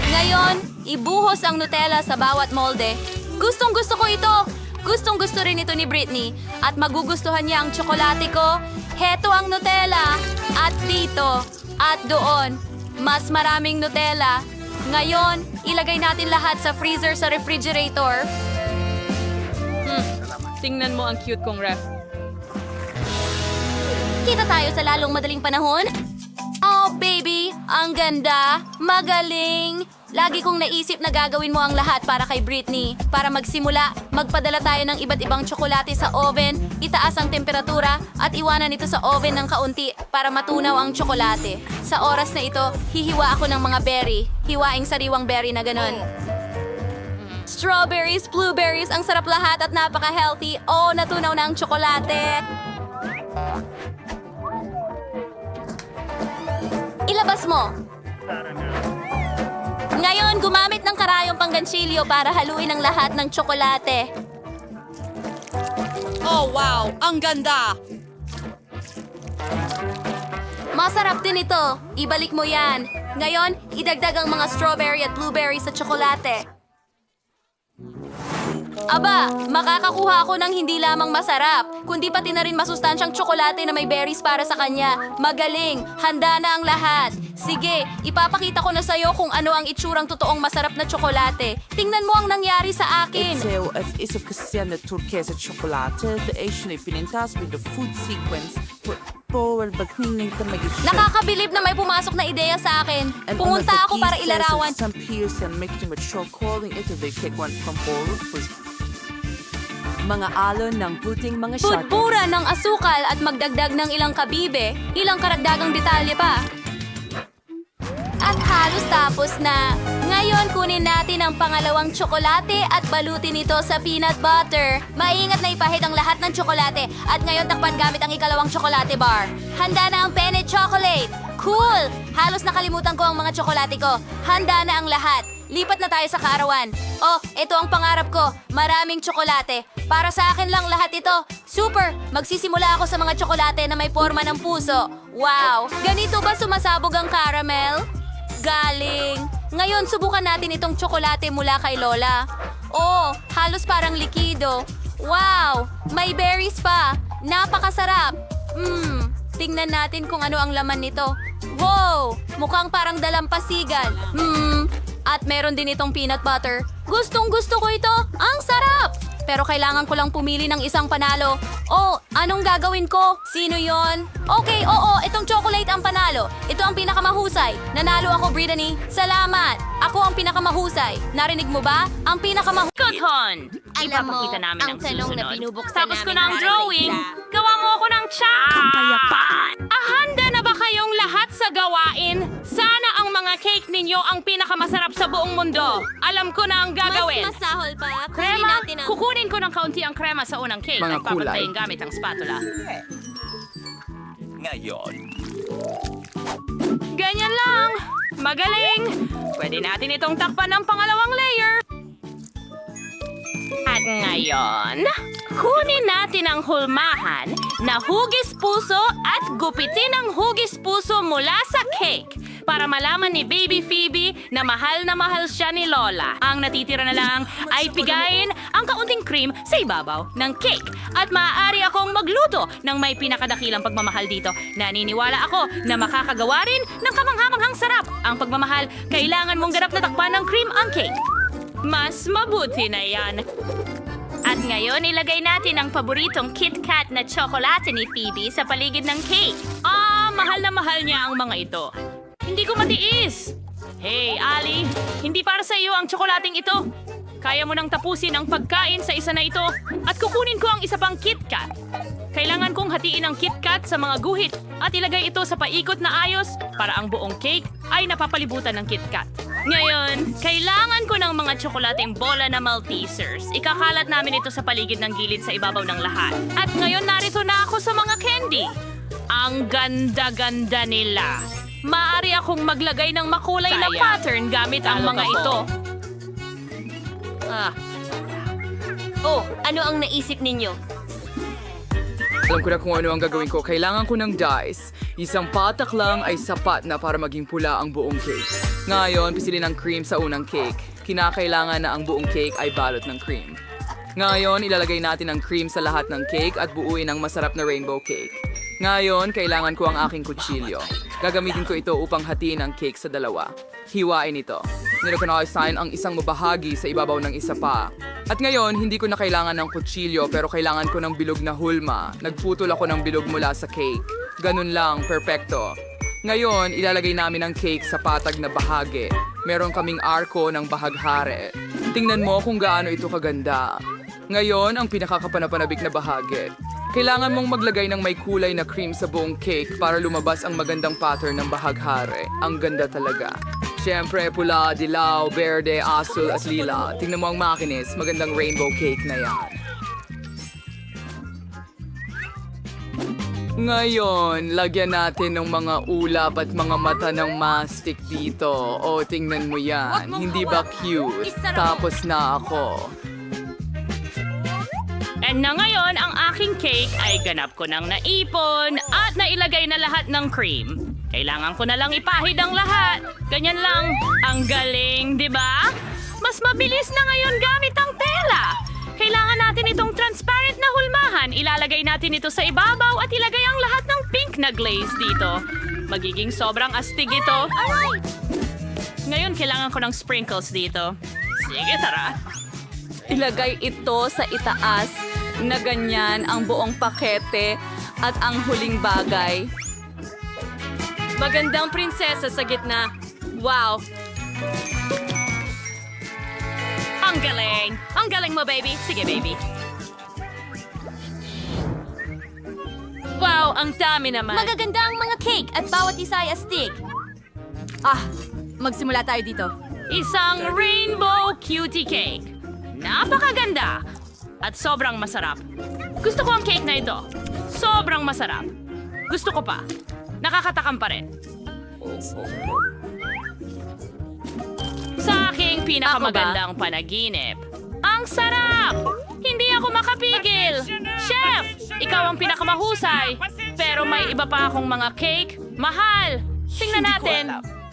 Ngayon, ibuhos ang Nutella sa bawat molde. Gustong-gusto ko ito. Gustong-gusto rin ito ni Britney. At magugustuhan niya ang tsokolate ko. Heto ang Nutella. At dito. At doon. Mas maraming Nutella. Ngayon, ilagay natin lahat sa freezer sa refrigerator. Tingnan mo ang cute kong ref. Kita tayo sa lalong madaling panahon. Oh, baby, ang ganda. Magaling. Lagi kong naisip na gagawin mo ang lahat para kay Britney. Para magsimula, magpadala tayo ng iba't ibang tsokolate sa oven, itaas ang temperatura, at iwanan ito sa oven ng kaunti para matunaw ang tsokolate. Sa oras na ito, hihiwa ako ng mga berry. Hiwaing sariwang berry na ganon. Strawberries, blueberries, ang sarap lahat at napaka-healthy. Oh, natunaw na ang tsokolate. Ilabas mo. Ngayon, gumamit ng karayong pangganchilyo para haluin ang lahat ng tsokolate. Oh, wow! Ang ganda! Masarap din ito. Ibalik mo yan. Ngayon, idagdag ang mga strawberry at blueberry sa tsokolate. Aba, makakakuha ako ng hindi lamang masarap, kundi pati na rin masustansyang tsokolate na may berries para sa kanya. Magaling! Handa na ang lahat. Sige, ipapakita ko na sa'yo kung ano ang itsurang totoong masarap na tsokolate. Tingnan mo ang nangyari sa akin. Isa kasi na turquesa chocolate, the Asian pinintas with the food sequence. Nakakabilib na may pumasok na ideya sa akin. Pumunta ako para ilarawan. Mga alon ng puting mga shotguns. Putpura ng asukal at magdagdag ng ilang kabibe, ilang karagdagang detalye pa. At halos tapos na. Ngayon kunin natin ang pangalawang tsokolate at balutin ito sa peanut butter. Maingat na ipahid ang lahat ng tsokolate at ngayon takpan gamit ang ikalawang tsokolate bar. Handa na ang penne chocolate. Cool! Halos nakalimutan ko ang mga tsokolate ko. Handa na ang lahat. Lipat na tayo sa kaarawan. Oh, ito ang pangarap ko. Maraming tsokolate. Para sa akin lang lahat ito. Super! Magsisimula ako sa mga tsokolate na may forma ng puso. Wow! Ganito ba sumasabog ang caramel? Galing! Ngayon, subukan natin itong tsokolate mula kay Lola. Oh, halos parang likido. Wow! May berries pa. Napakasarap. Tingnan natin kung ano ang laman nito. Wow! Mukhang parang dalampasigan. At meron din itong peanut butter. Gustong-gusto ko ito. Ang sarap! Pero kailangan ko lang pumili ng isang panalo. Oh, anong gagawin ko? Sino yon? Okay, oo, itong chocolate ang panalo. Ito ang pinakamahusay. Nanalo ako, Brittany. Salamat! Ako ang pinakamahusay. Narinig mo ba? Ang pinakamahusay. Kuthon! Alam mo, Ipapakita namin ang ang tanong na susunod. binubuksan Tapos ko namin na ang para sa drawing. isa. Gawa mo ako ng chat. Kapayapaan. Handa na ba kayong lahat sa gawain? Sana ang mga cake ninyo ang pinakamasarap sa buong mundo. Alam ko na ang gagawin. Mas masahol pa. Kunin Krema, natin ang... kukunin ko ng kaunti ang krema sa unang cake Mga at papantayin gamit ang spatula. Ngayon, Ganyan lang. Magaling. Pwede natin itong takpan ng pangalawang layer. At ngayon, kunin natin ang hulmahan na hugis puso at gupitin ang hugis puso mula sa cake para malaman ni Baby Phoebe na mahal siya ni Lola. Ang natitira na lang ay pigayin ang kaunting cream sa ibabaw ng cake. At maaari akong magluto ng may pinakadakilang pagmamahal dito. Naniniwala ako na makakagawa rin ng kamanghamanghang sarap. Ang pagmamahal, kailangan mong ganap na takpan ng cream ang cake. Mas mabuti na yan. At ngayon, ilagay natin ang paboritong Kit Kat na tsokolate ni Phoebe sa paligid ng cake. Mahal na mahal niya ang mga ito. Hindi ko matiis. Hey, Ali, hindi para sa iyo ang tsokolating ito. Kaya mo nang tapusin ang pagkain sa isa na ito at kukunin ko ang isa pang Kit Kat. Kailangan kong hatiin ang Kit Kat sa mga guhit at ilagay ito sa paikot na ayos para ang buong cake ay napapalibutan ng Kit Kat. Ngayon, kailangan ko ng mga tsokolating bola na Maltesers. Ikakalat namin ito sa paligid ng gilid sa ibabaw ng lahat. At ngayon narito na ako sa mga candy. Ang ganda-ganda nila. Maaari akong maglagay ng makulay na pattern gamit ang mga ito. Oh, ano ang naisip ninyo? Alam ko na kung ano ang gagawin ko. Kailangan ko ng dice. Isang patak lang ay sapat na para maging pula ang buong cake. Ngayon, pisilin ang cream sa unang cake. Kinakailangan na ang buong cake ay balot ng cream. Ngayon, ilalagay natin ang cream sa lahat ng cake at buuin ang masarap na rainbow cake. Ngayon, kailangan ko ang aking kutsilyo. Gagamitin ko ito upang hatiin ang cake sa dalawa. Hiwain ito. Nireconnoissign ang isang mabahagi sa ibabaw ng isa pa. At ngayon, hindi ko na kailangan ng kutsilyo pero kailangan ko ng bilog na hulma. Nagputol ako ng bilog mula sa cake. Ganun lang, perpekto. Ngayon, ilalagay namin ang cake sa patag na bahagi. Meron kaming arko ng bahaghari. Tingnan mo kung gaano ito kaganda. Ngayon, ang pinakakapanapanabik na bahagi. Kailangan mong maglagay ng may kulay na cream sa buong cake para lumabas ang magandang pattern ng bahaghari. Ang ganda talaga. Siyempre, pula, dilaw, berde, asul at lila. Tingnan mo ang makinis. Magandang rainbow cake na yan. Ngayon, lagyan natin ng mga ulap at mga mata ng mastic dito. O, tingnan mo yan. Hindi ba cute? Tapos na ako. And na ngayon, ang aking cake ay ganap ko ng naipon at nailagay na lahat ng cream. Kailangan ko na lang ipahid ang lahat. Ganyan lang. Ang galing, di ba? Mas mabilis na ngayon gamit ang tela. Kailangan natin itong transparent na hulmahan. Ilalagay natin ito sa ibabaw at ilagay ang lahat ng pink na glaze dito. Magiging sobrang astig ito. Ngayon, kailangan ko ng sprinkles dito. Sige, tara. Ilagay ito sa itaas na ganyan ang buong pakete at ang huling bagay. Magandang prinsesa sa gitna. Wow! Ang galing! Ang galing mo, baby. Sige, baby. Wow, ang dami naman. Magaganda ang mga cake at bawat isa ay astig. Magsimula tayo dito. Isang rainbow cutie cake. Napakaganda at sobrang masarap. Gusto ko ang cake na ito. Sobrang masarap. Gusto ko pa. Nakakatakam pa rin. Sa aking pinakamagandang panaginip. Ang sarap! Hindi ako makapigil! Chef! Ikaw ang pinakamahusay. Pero may iba pa akong mga cake. Mahal! Tingnan natin.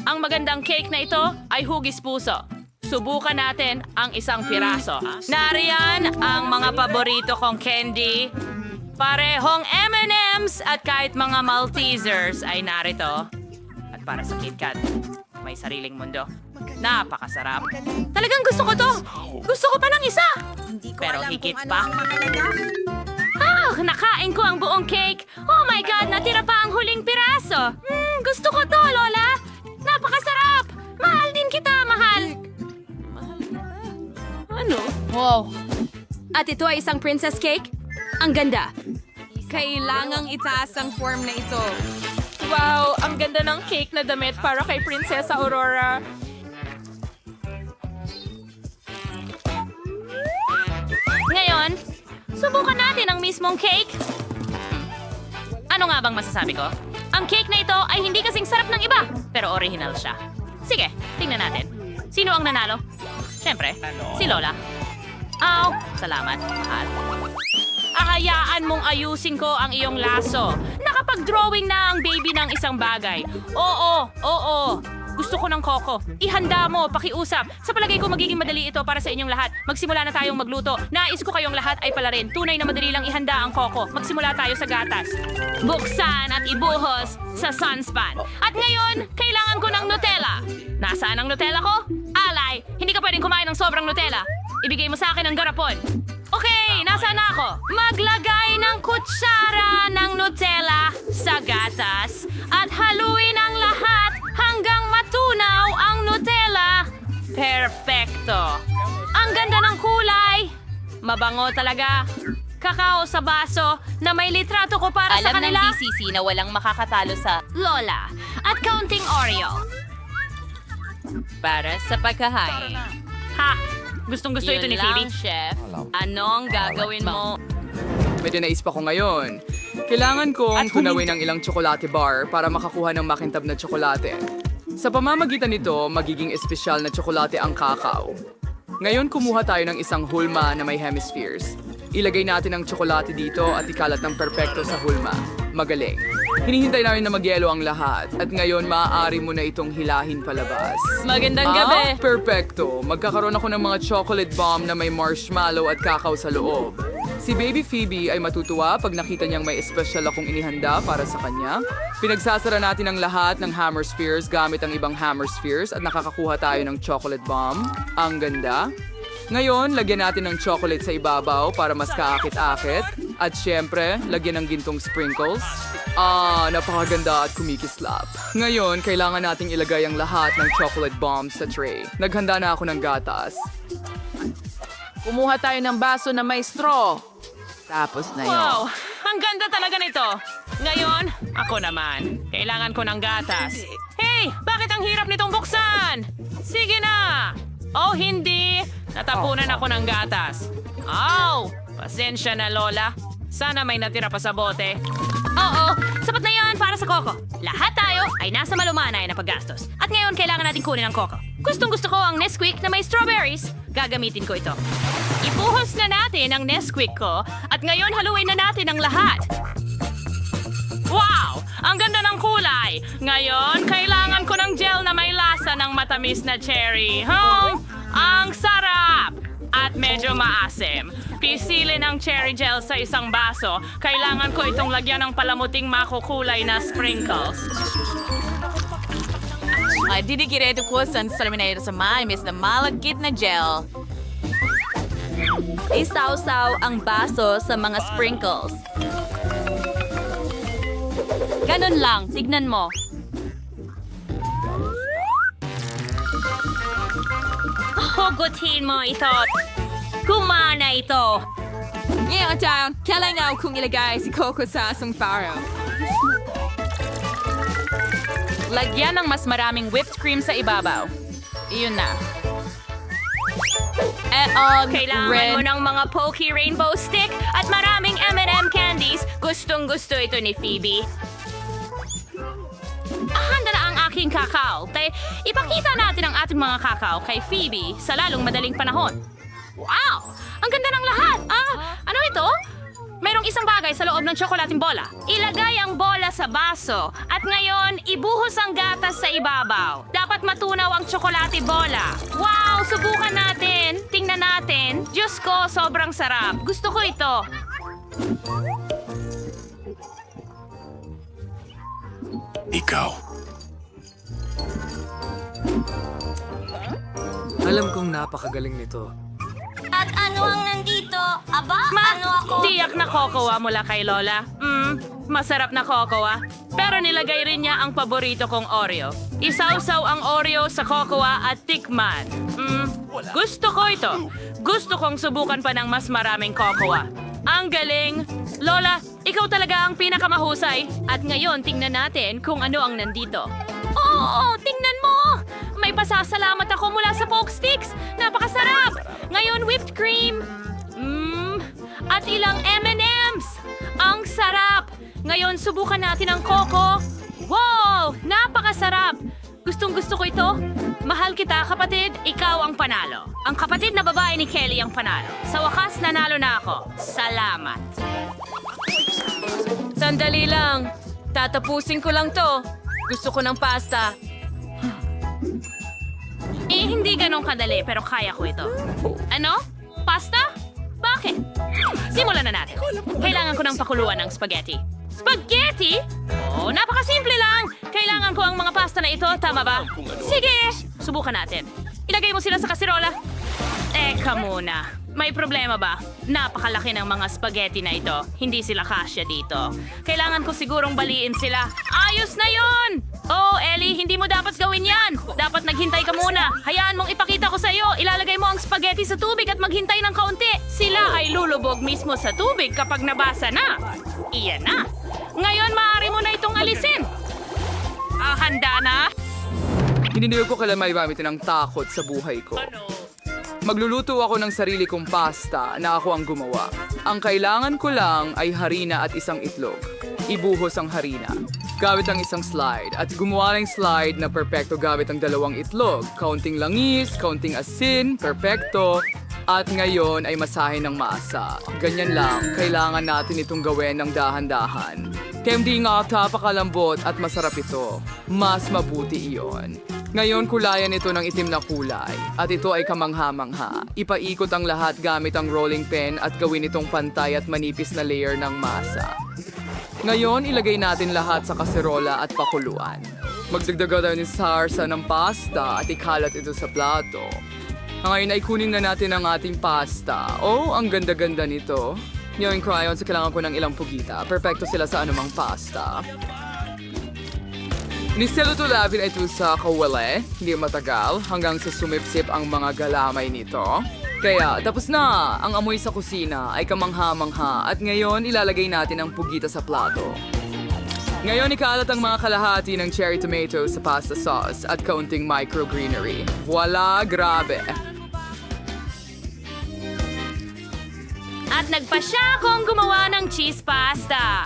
Ang magandang cake na ito ay hugis puso. Subukan natin ang isang piraso. Nariyan ang mga paborito kong candy. Parehong M&M's at kahit mga Maltesers ay narito. At para sa KitKat, may sariling mundo. Napakasarap. Talagang gusto ko to. Gusto ko pa ng isa. Pero higit pa. Nakain ko ang buong cake. Oh my God, natira pa ang huling piraso. Gusto ko to, Lola. Napakasarap. Mahal din kita, mahal. Ano? Wow! At ito ay isang princess cake? Ang ganda! Kailangang itaas ang form na ito. Wow, ang ganda ng cake na damit para kay Prinsesa Aurora. Ngayon, subukan natin ang mismong cake. Ano nga bang masasabi ko? Ang cake na ito ay hindi kasing sarap ng iba, pero original siya. Sige, tingnan natin. Sino ang nanalo? Siyempre, si Lola. Salamat, mahal. Ahayaan mong ayusin ko ang iyong laso. Nakapag-drawing na ang baby ng isang bagay. Oo. Gusto ko ng koko. Ihanda mo, pakiusap. Sa palagay ko magiging madali ito para sa inyong lahat. Magsimula na tayong magluto. Nais ko kayong lahat ay pala rin. Tunay na madali lang ihanda ang koko. Magsimula tayo sa gatas. Buksan at ibuhos sa sunspan. At ngayon, kailangan ko ng Nutella. Nasaan ang Nutella ko? Alay, hindi ka pwedeng kumain ng sobrang Nutella. Ibigay mo sa akin ang garapon. Okay, nasaan na ako? Maglagay ng kutsara ng Nutella sa gatas at haluin ang lahat hanggang matunaw ang Nutella. Perpekto. Ang ganda ng kulay. Mabango talaga. Kakao sa baso na may litrato ko para sa kanila. Alam ng DCC na walang makakatalo sa Lola at kaunting Oreo. Para sa pagkahain. Ha! Gustong-gusto ito ni Phoebe. Chef. Ano ang gagawin mo? Medyo naisip ako ngayon. Kailangan kong tunawin ang ilang tsokolate bar para makakuha ng makintab na tsokolate. Sa pamamagitan nito, magiging espesyal na tsokolate ang kakao. Ngayon, kumuha tayo ng isang hulma na may hemispheres. Ilagay natin ang tsokolate dito at ikalat ng perpekto sa hulma. Magaling. Hinihintay namin na magyelo ang lahat at ngayon maaari mo na itong hilahin palabas. Magandang gabi! Perpekto. Magkakaroon ako ng mga chocolate bomb na may marshmallow at kakao sa loob. Si Baby Phoebe ay matutuwa pag nakita niyang may espesyal akong inihanda para sa kanya. Pinagsasara natin ang lahat ng hammer spheres gamit ang ibang hammer spheres at nakakakuha tayo ng chocolate bomb. Ang ganda. Ngayon, lagyan natin ng chocolate sa ibabaw para mas kaakit-akit. At syempre, lagyan ng gintong sprinkles. Napakaganda at kumikislap. Ngayon, kailangan nating ilagay ang lahat ng chocolate bombs sa tray. Naghanda na ako ng gatas. Kumuha tayo ng baso na may straw. Tapos na yun. Wow! Ang ganda talaga nito. Ngayon, ako naman. Kailangan ko ng gatas. Hey! Bakit ang hirap nitong buksan? Sige na! Oh, hindi! Natapunan ako ng gatas. Pasensya na, Lola. Sana may natira pa sa bote. Oo, sapat na yan para sa Coco. Lahat tayo ay nasa malumanay na paggastos. At ngayon, kailangan natin kunin ang Coco. Gustong-gusto ko ang Nesquik na may strawberries. Gagamitin ko ito. Ibuhos na natin ang Nesquik ko at ngayon haluin na natin ang lahat. Wow! Ang ganda ng kulay! Ngayon, kailangan ko ng gel na may lasa ng matamis na cherry. Ang sarap! at medyo maasim. Pisilin ang cherry gel sa isang baso. Kailangan ko itong lagyan ng palamuting makukulay na sprinkles. Didikireto ko sa salaminator sa maimis na malagkit na gel. Isawsaw ang baso sa mga sprinkles. Ganun lang, tignan mo. Hugutin mo ito. Kumana ito. Ngayon, Down, kailangan kong ilagay si Coco sa asong faro. Lagyan ng mas maraming whipped cream sa ibabaw. Iyon na. Kailangan mo ng mga pokey rainbow stick at maraming M&M candies. Gustong-gusto ito ni Phoebe. Handa na ang aking kakao. Ipakita natin ang ating mga kakao kay Phoebe sa lalong madaling panahon. Wow! Ang ganda ng lahat! Ano ito? Mayroong isang bagay sa loob ng tsokolating bola. Ilagay ang bola sa baso at ngayon ibuhos ang gatas sa ibabaw. Dapat matunaw ang tsokolate bola. Wow! Subukan natin. Tingnan natin. Diyos ko, sobrang sarap. Gusto ko ito. Ikaw. Alam kong napakagaling nito. At ano ang nandito? Aba, ano ako? Tiyak na kokowa mula kay Lola. Masarap na kokowa. Pero nilagay rin niya ang paborito kong Oreo. Isawsaw ang Oreo sa kokowa at tikman. Gusto ko ito. Gusto kong subukan pa ng mas maraming kokowa. Ang galing! Lola, ikaw talaga ang pinakamahusay. At ngayon, tingnan natin kung ano ang nandito. Oo, tingnan mo! May pasasalamat ako mula sa Poke Sticks. Napakasarap! Ngayon, whipped cream. At ilang M&M's. Ang sarap! Ngayon, subukan natin ang Coco. Wow! Napakasarap! Gustong-gusto ko ito. Mahal kita, kapatid. Ikaw ang panalo. Ang kapatid na babae ni Kelly ang panalo. Sa wakas, nanalo na ako. Salamat. Sandali lang. Tatapusin ko lang to. Gusto ko ng pasta. Hindi ganun kadali, pero kaya ko ito. Ano? Pasta? Bakit? Simulan na natin. Kailangan ko ng pakuluan ng spaghetti. Spaghetti? Oh, napakasimple lang. Kailangan ko ang mga pasta na ito, tama ba? Sige, subukan natin. Ilagay mo sila sa kasirola. Eka muna. May problema ba? Napakalaki ng mga spaghetti na ito. Hindi sila kasya dito. Kailangan ko sigurong baliin sila. Ayos na yon! Oh, Ellie, hindi mo dapat gawin yan. Dapat naghintay ka muna. Hayaan mong ipakita ko sa iyo. Ilalagay mo ang spaghetti sa tubig at maghintay ng kaunti. Sila ay lulubog mismo sa tubig kapag nabasa na. Iyan na. Ngayon, maaari mo na itong alisin. Handa na? Hindi ko kailan maibamitin ang takot sa buhay ko. Magluluto ako ng sarili kong pasta na ako ang gumawa. Ang kailangan ko lang ay harina at isang itlog. Ibuhos ang harina. Gamit ang isang slide at gumawa ng slide na perpekto gamit ang 2 itlog. Kaunting langis, kaunting asin, perpekto. At ngayon ay masahin ng masa. Ganyan lang, kailangan natin itong gawin ng dahan-dahan. Kaya hindi nga tapakalambot at masarap ito. Mas mabuti iyon. Ngayon, kulayan ito ng itim na kulay. At ito ay kamangha-mangha. Ipaikot ang lahat gamit ang rolling pin at gawin itong pantay at manipis na layer ng masa. Ngayon, ilagay natin lahat sa kaserola at pakuluan. Magdagdaga tayo ng sarsa ng pasta at ikalat ito sa plato. Ngayon ay kunin na natin ang ating pasta. Oh, ang ganda-ganda nito. Ngayon, crayons, kailangan ko ng ilang pugita. Perfecto sila sa anumang pasta. Niselutulabin ito sa kawali, hindi matagal, hanggang sa sumipsip ang mga galamay nito. Kaya, tapos na! Ang amoy sa kusina ay kamangha-mangha at ngayon ilalagay natin ang pugita sa plato. Ngayon ikalat ang mga kalahati ng cherry tomato sa pasta sauce at kaunting microgreenery. Voila! Grabe! At nagpasya akong gumawa ng cheese pasta.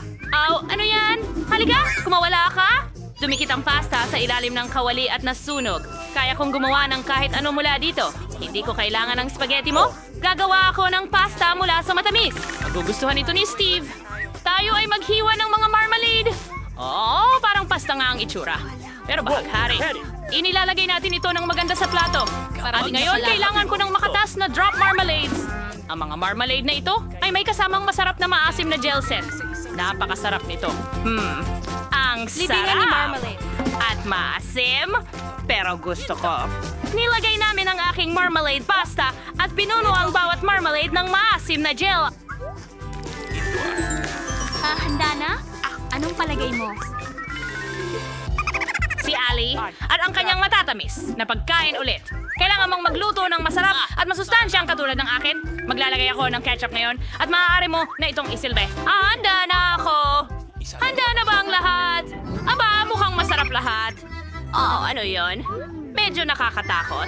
Ano yan? Halika, kumawala ka? Dumikit ang pasta sa ilalim ng kawali at nasunog. Kaya kong gumawa ng kahit ano mula dito. Hindi ko kailangan ng spaghetti mo. Gagawa ako ng pasta mula sa matamis. Magugustuhan ito ni Steve. Tayo ay maghiwa ng mga marmalade. Oo, parang pasta nga ang itsura. Pero bahaghari. Inilalagay natin ito ng maganda sa plato. At ngayon, kailangan ko ng makatas na drop marmalades. Ang mga marmalade na ito ay may kasamang masarap na maasim na gel set. Napakasarap nito. Ang sarap! At maasim, pero gusto ko. Nilagay namin ang aking marmalade pasta at pinuno ang bawat marmalade ng maasim na gel. Handa na? Anong palagay mo? Si Ali at ang kanyang matatamis na pagkain ulit. Kailangan mong magluto ng masarap at masustansyang katulad ng akin. Maglalagay ako ng ketchup ngayon at maaari mo na itong isilbi. Handa na ako! Handa na ba ang lahat? Aba, mukhang masarap lahat. Oo, ano yon? Medyo nakakatakot.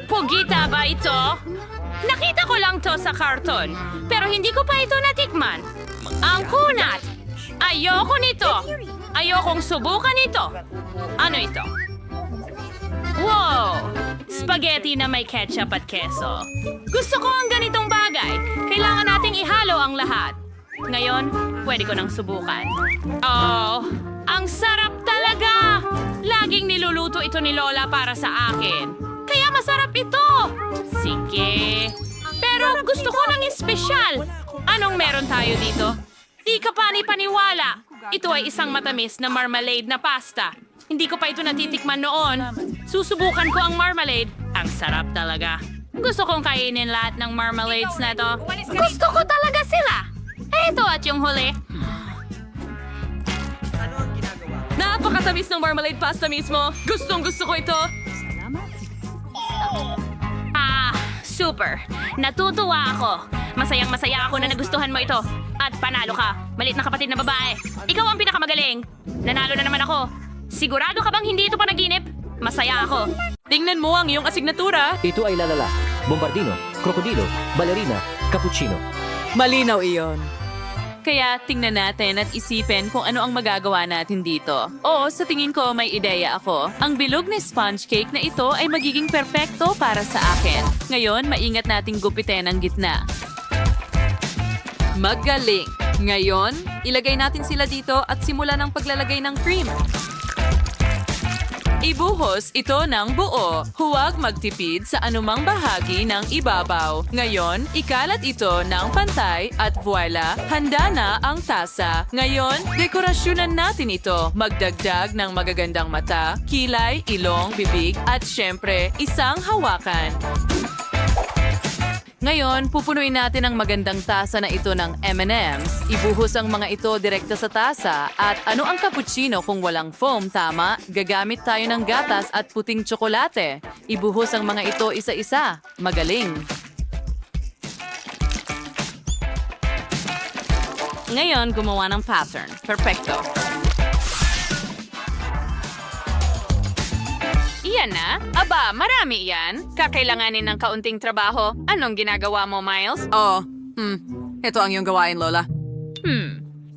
Pugita ba ito? Nakita ko lang to sa karton, pero hindi ko pa ito natikman. Ang kunat! Ayoko nito! Ayokong subukan ito! Ano ito? Wow! Spaghetti na may ketchup at keso. Gusto ko ang ganitong bagay. Kailangan nating ihalo ang lahat. Ngayon, pwede ko nang subukan. Oh, ang sarap talaga! Laging niluluto ito ni Lola para sa akin. Kaya masarap ito! Sige. Pero gusto ko ng espesyal. Anong meron tayo dito? Di ka paniwala. Ito ay isang matamis na marmalade na pasta. Hindi ko pa ito natitikman noon. Susubukan ko ang marmalade. Ang sarap talaga. Gusto kong kainin lahat ng marmalades na to. Gusto ko talaga sila. Ito at yung huli. Napakatamis ng marmalade pasta mismo. Gustong gusto ko ito. Super. Natutuwa ako. Masayang-masaya ako na nagustuhan mo ito. At panalo ka. Malit na kapatid na babae. Ikaw ang pinakamagaling. Nanalo na naman ako. Sigurado ka bang hindi ito panaginip? Masaya ako. Tingnan mo ang iyong asignatura. Ito ay lalala, bombardino, krokodilo, balerina, cappuccino. Malinaw iyon. Kaya tingnan natin at isipin kung ano ang magagawa natin dito. O sa tingin ko may ideya ako. Ang bilog na sponge cake na ito ay magiging perpekto para sa akin. Ngayon, maingat nating gupitin ang gitna. Magaling. Ngayon, ilagay natin sila dito at simulan ang paglalagay ng cream. Ibuhos ito ng buo. Huwag magtipid sa anumang bahagi ng ibabaw. Ngayon, ikalat ito ng pantay at voila, handa na ang tasa. Ngayon, dekorasyonan natin ito. Magdagdag ng magagandang mata, kilay, ilong, bibig, at syempre, isang hawakan. Ngayon, pupunuin natin ang magandang tasa na ito ng M&M's. Ibuhos ang mga ito direkta sa tasa. At ano ang cappuccino kung walang foam, tama? Gagamit tayo ng gatas at puting tsokolate. Ibuhos ang mga ito isa-isa. Magaling. Ngayon, gumawa ng pattern. Perfecto. Iyan na? Aba, marami yan. Kakailanganin ng kaunting trabaho. Anong ginagawa mo, Miles? Ito ang iyong gawain, Lola.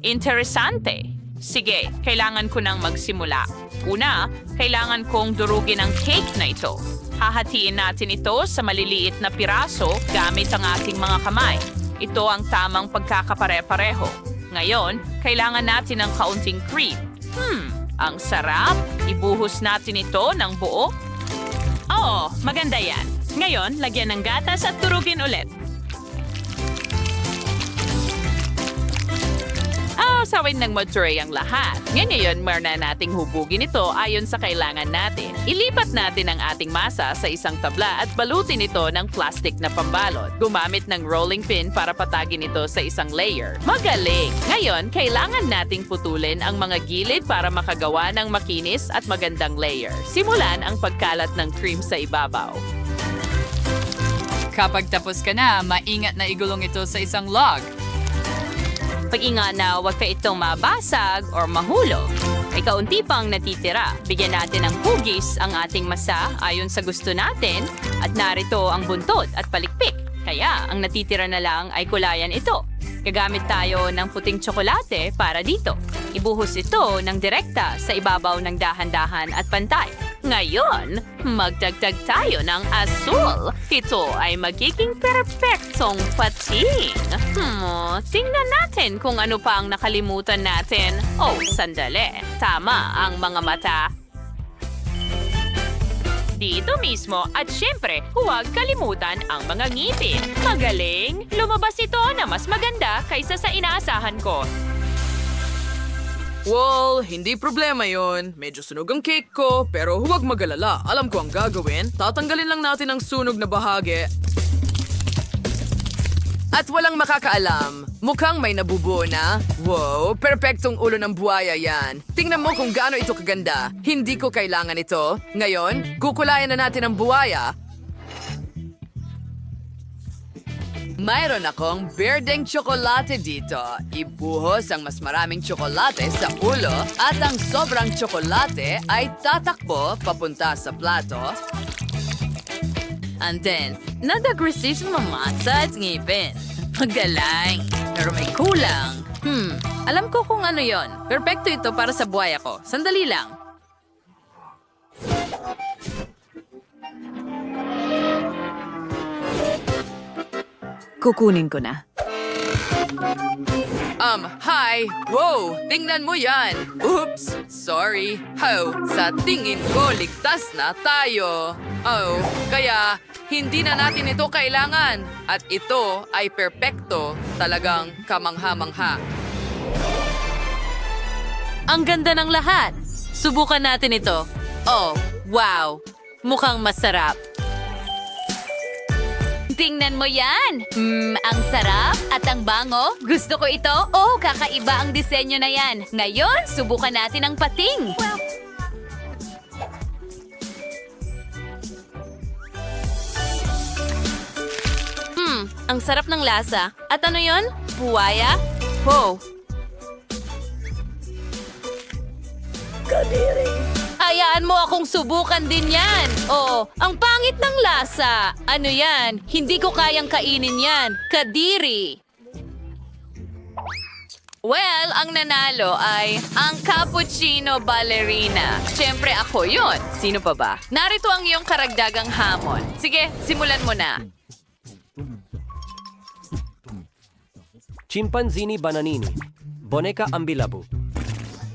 Interesante. Sige, kailangan ko nang magsimula. Una, kailangan kong durugin ang cake na ito. Hahatiin natin ito sa maliliit na piraso gamit ang ating mga kamay. Ito ang tamang pagkakapare-pareho. Ngayon, kailangan natin ng kaunting cream. Ang sarap. Ibuhos natin ito ng buo. Oo, maganda yan. Ngayon, lagyan ng gatas at turugin ulit. Sawin ng mature ang lahat. Ngayon, meron na nating hubugin ito ayon sa kailangan natin. Ilipat natin ang ating masa sa isang tabla at balutin ito ng plastic na pambalot. Gumamit ng rolling pin para patagin ito sa isang layer. Magaling! Ngayon, kailangan nating putulin ang mga gilid para makagawa ng makinis at magandang layer. Simulan ang pagkalat ng cream sa ibabaw. Kapag tapos ka na, maingat na igulong ito sa isang log. Pag-ingat na huwag ka itong mabasag or mahulog. May kaunti pang natitira. Bigyan natin ng hugis ang ating masa ayon sa gusto natin at narito ang buntot at palikpik. Kaya ang natitira na lang ay kulayan ito. Gagamit tayo ng puting tsokolate para dito. Ibuhos ito ng direkta sa ibabaw ng dahan-dahan at pantay. Ngayon, magdagdag tayo ng asul. Ito ay magiging perpektong pating. Tingnan natin kung ano pa ang nakalimutan natin. Oh, sandali. Tama ang mga mata. Dito mismo at syempre, huwag kalimutan ang mga ngipin. Magaling! Lumabas ito na mas maganda kaysa sa inaasahan ko. Well, hindi problema yon. Medyo sunog ang cake ko, pero huwag magalala. Alam ko ang gagawin. Tatanggalin lang natin ang sunog na bahagi. At walang makakaalam. Mukhang may nabubuo na. Wow, perpektong ulo ng buhaya yan. Tingnan mo kung gaano ito kaganda. Hindi ko kailangan ito. Ngayon, kukulayan na natin ang buhaya. Mayroon akong berdeng tsokolate dito. Ibuhos ang mas maraming tsokolate sa ulo at ang sobrang tsokolate ay tatakbo papunta sa plato. And then, nadagresisyon mamasa at ngipin. Magaling. Pero may kulang. Alam ko kung ano yon. Perpekto ito para sa buhaya ko. Sandali lang. Kukunin ko na. Hi! Wow! Tingnan mo yan! Oops! Sorry! Sa tingin ko, ligtas na tayo! Oh, kaya hindi na natin ito kailangan. At ito ay perpekto, talagang kamangha-mangha. Ang ganda ng lahat. Subukan natin ito. Oh, wow. Mukhang masarap. Tingnan mo yan! Ang sarap at ang bango. Gusto ko ito. Oh, kakaiba ang disenyo na yan. Ngayon, subukan natin ang pating. Ang sarap ng lasa. At ano yon? Buwaya? Wow. Hayaan mo akong subukan din yan. Oh, ang pangit ng lasa. Ano yan? Hindi ko kayang kainin yan. Kadiri. Well, ang nanalo ay ang cappuccino ballerina. Siyempre ako yun. Sino pa ba? Narito ang iyong karagdagang hamon. Sige, simulan mo na. Chimpanzini bananini. Boneka ambilabu.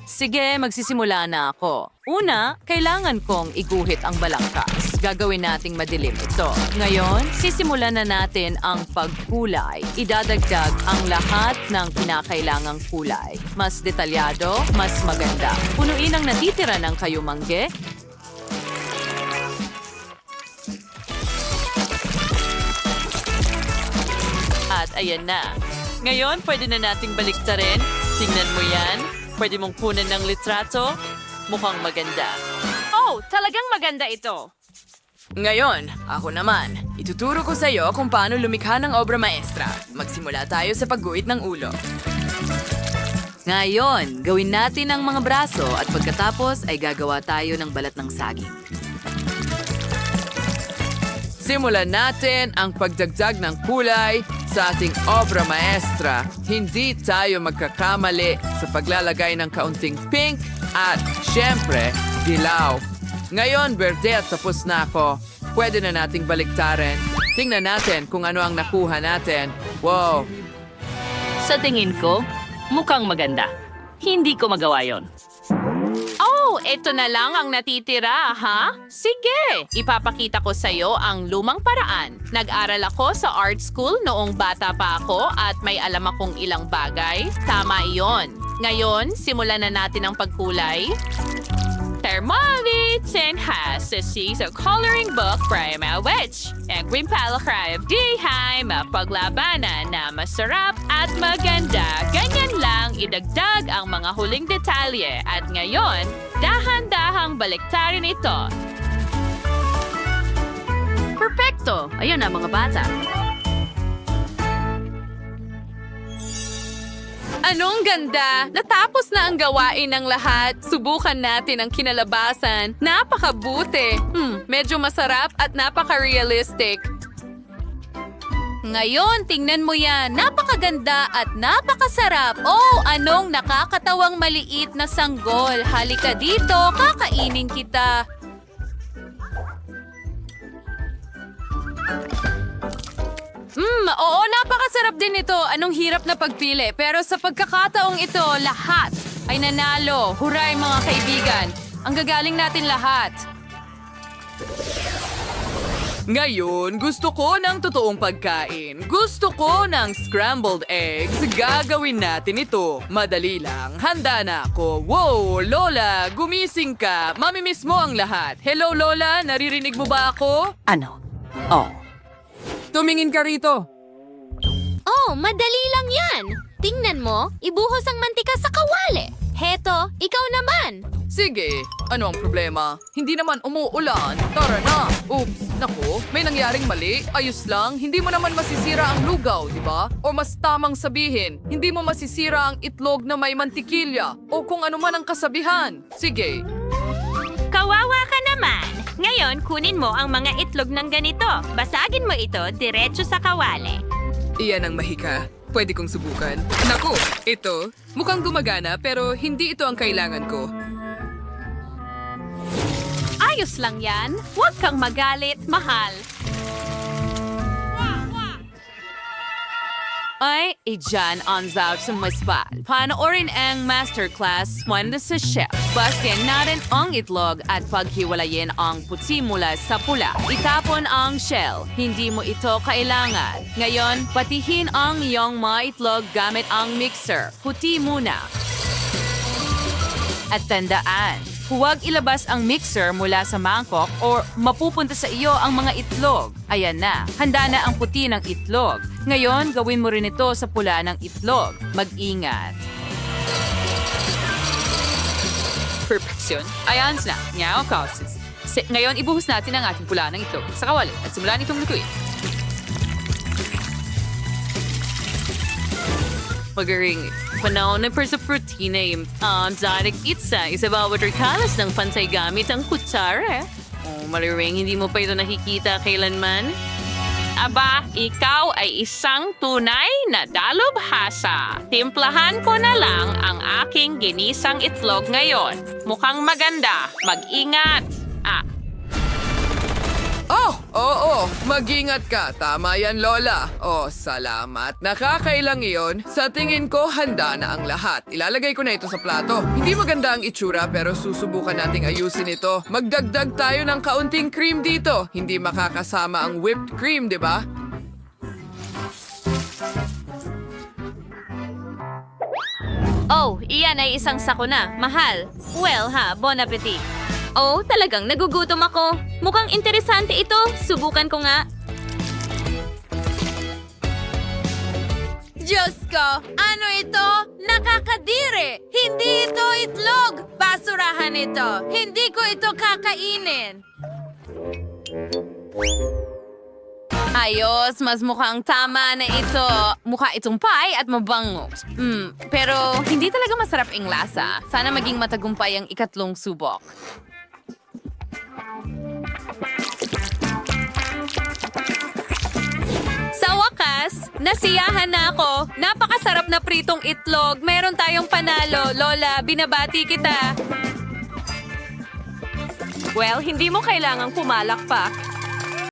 Sige, magsisimula na ako. Una, kailangan kong iguhit ang balangkas. Gagawin nating madilim ito. Ngayon, sisimulan na natin ang pagkulay. Idadagdag ang lahat ng kinakailangang kulay. Mas detalyado, mas maganda. Punuin ang natitira ng kayumangge. At ayan na. Ngayon, pwede na nating baliktarin. Tingnan mo yan. Pwede mong kunan ng litrato. Mukhang maganda. Oh, talagang maganda ito. Ngayon, ako naman. Ituturo ko sa iyo kung paano lumikha ng obra maestra. Magsimula tayo sa pagguhit ng ulo. Ngayon, gawin natin ang mga braso at pagkatapos ay gagawa tayo ng balat ng saging. Simulan natin ang pagdagdag ng kulay sa ating obra maestra. Hindi tayo magkakamali sa paglalagay ng kaunting pink at, syempre, dilaw. Ngayon, berde at tapos na ako. Pwede na nating baliktarin. Tingnan natin kung ano ang nakuha natin. Wow! Sa tingin ko, mukhang maganda. Hindi ko magawa yon. Oh, eto na lang ang natitira, ha? Sige, ipapakita ko sa'yo ang lumang paraan. Nag-aral ako sa art school noong bata pa ako at may alam akong ilang bagay. Tama iyon. Ngayon, simulan na natin ang pagkulay. Thermomix and has a coloring book para mawitch. Ang grimpalakrab dihay mapaglabanan na masarap at maganda. Ganyan lang idagdag ang mga huling detalye. At ngayon, dahan-dahang baliktarin ito. Perfecto! Ayun na mga bata. Anong ganda! Natapos na ang gawain ng lahat. Subukan natin ang kinalabasan. Napakabuti. Medyo masarap at napaka-realistic. Ngayon, tingnan mo yan. Napakaganda at napakasarap. Oh, anong nakakatawang maliit na sanggol. Halika dito, kakainin kita. Oo, napakasarap din ito. Anong hirap na pagpili. Pero sa pagkakataong ito, lahat ay nanalo. Huray mga kaibigan. Ang gagaling natin lahat. Ngayon, gusto ko ng totoong pagkain. Gusto ko ng scrambled eggs. Gagawin natin ito. Madali lang. Handa na ako. Wow, Lola, gumising ka. Mamimiss mo ang lahat. Hello, Lola. Naririnig mo ba ako? Ano? Oh, Tumingin ka rito. Oh, madali lang yan. Tingnan mo, ibuhos ang mantika sa kawali. Heto, ikaw naman. Sige, ano ang problema? Hindi naman umuulan. Tara na. Oops, naku, may nangyaring mali. Ayos lang, hindi mo naman masisira ang lugaw, di ba? O mas tamang sabihin, hindi mo masisira ang itlog na may mantikilya. O kung ano man ang kasabihan. Sige. Kawawa ka naman. Ngayon, kunin mo ang mga itlog ng ganito. Basagin mo ito diretso sa kawali. Iyan ang mahika. Pwede kong subukan. Naku, ito. Mukhang gumagana pero hindi ito ang kailangan ko. Ayos lang yan. Huwag kang magalit, mahal. Ay, iyan ang Zout sa Masbal. Panoorin ang masterclass mula sa chef. Baskin natin ang itlog at paghiwalayin ang puti mula sa pula. Itapon ang shell. Hindi mo ito kailangan. Ngayon, patihin ang iyong mga itlog gamit ang mixer. Puti muna. At tandaan, huwag ilabas ang mixer mula sa mangkok o mapupunta sa iyo ang mga itlog. Ayan na, handa na ang puti ng itlog. Ngayon, gawin mo rin ito sa pula ng itlog. Mag-ingat. Perfection. Ayan na. Ngayon, kausis. Ngayon, ibuhos natin ang ating pula ng itlog sa kawali at simulan itong lutuin. Magaring. Panahon na sa protina yung direct pizza. Isa bawat kalas ng pantay gamit ang kutsara. Oh, malaring, hindi mo pa ito nakikita kailanman? Aba, ikaw ay isang tunay na dalubhasa. Timplahan ko na lang ang aking ginisang itlog ngayon. Mukhang maganda. Mag-ingat. Oo, mag-ingat ka. Tama yan, Lola. Oh, salamat. Nakakailang iyon. Sa tingin ko, handa na ang lahat. Ilalagay ko na ito sa plato. Hindi maganda ang itsura pero susubukan nating ayusin ito. Magdagdag tayo ng kaunting cream dito. Hindi makakasama ang whipped cream, di ba? Oh, iyan ay isang sako na. Mahal. Well ha, bon appetit. Oh, talagang nagugutom ako. Mukhang interesante ito. Subukan ko nga. Diyos ko! Ano ito? Nakakadiri! Hindi ito itlog! Basurahan ito! Hindi ko ito kakainin! Ayos, mas mukhang tama na ito. Mukha itong pie at mabango. Pero hindi talaga masarap ang lasa. Sana maging matagumpay ang ikatlong subok. Sa wakas, nasiyahan na ako. Napakasarap na pritong itlog. Meron tayong panalo. Lola, binabati kita. Well, hindi mo kailangang pumalakpak.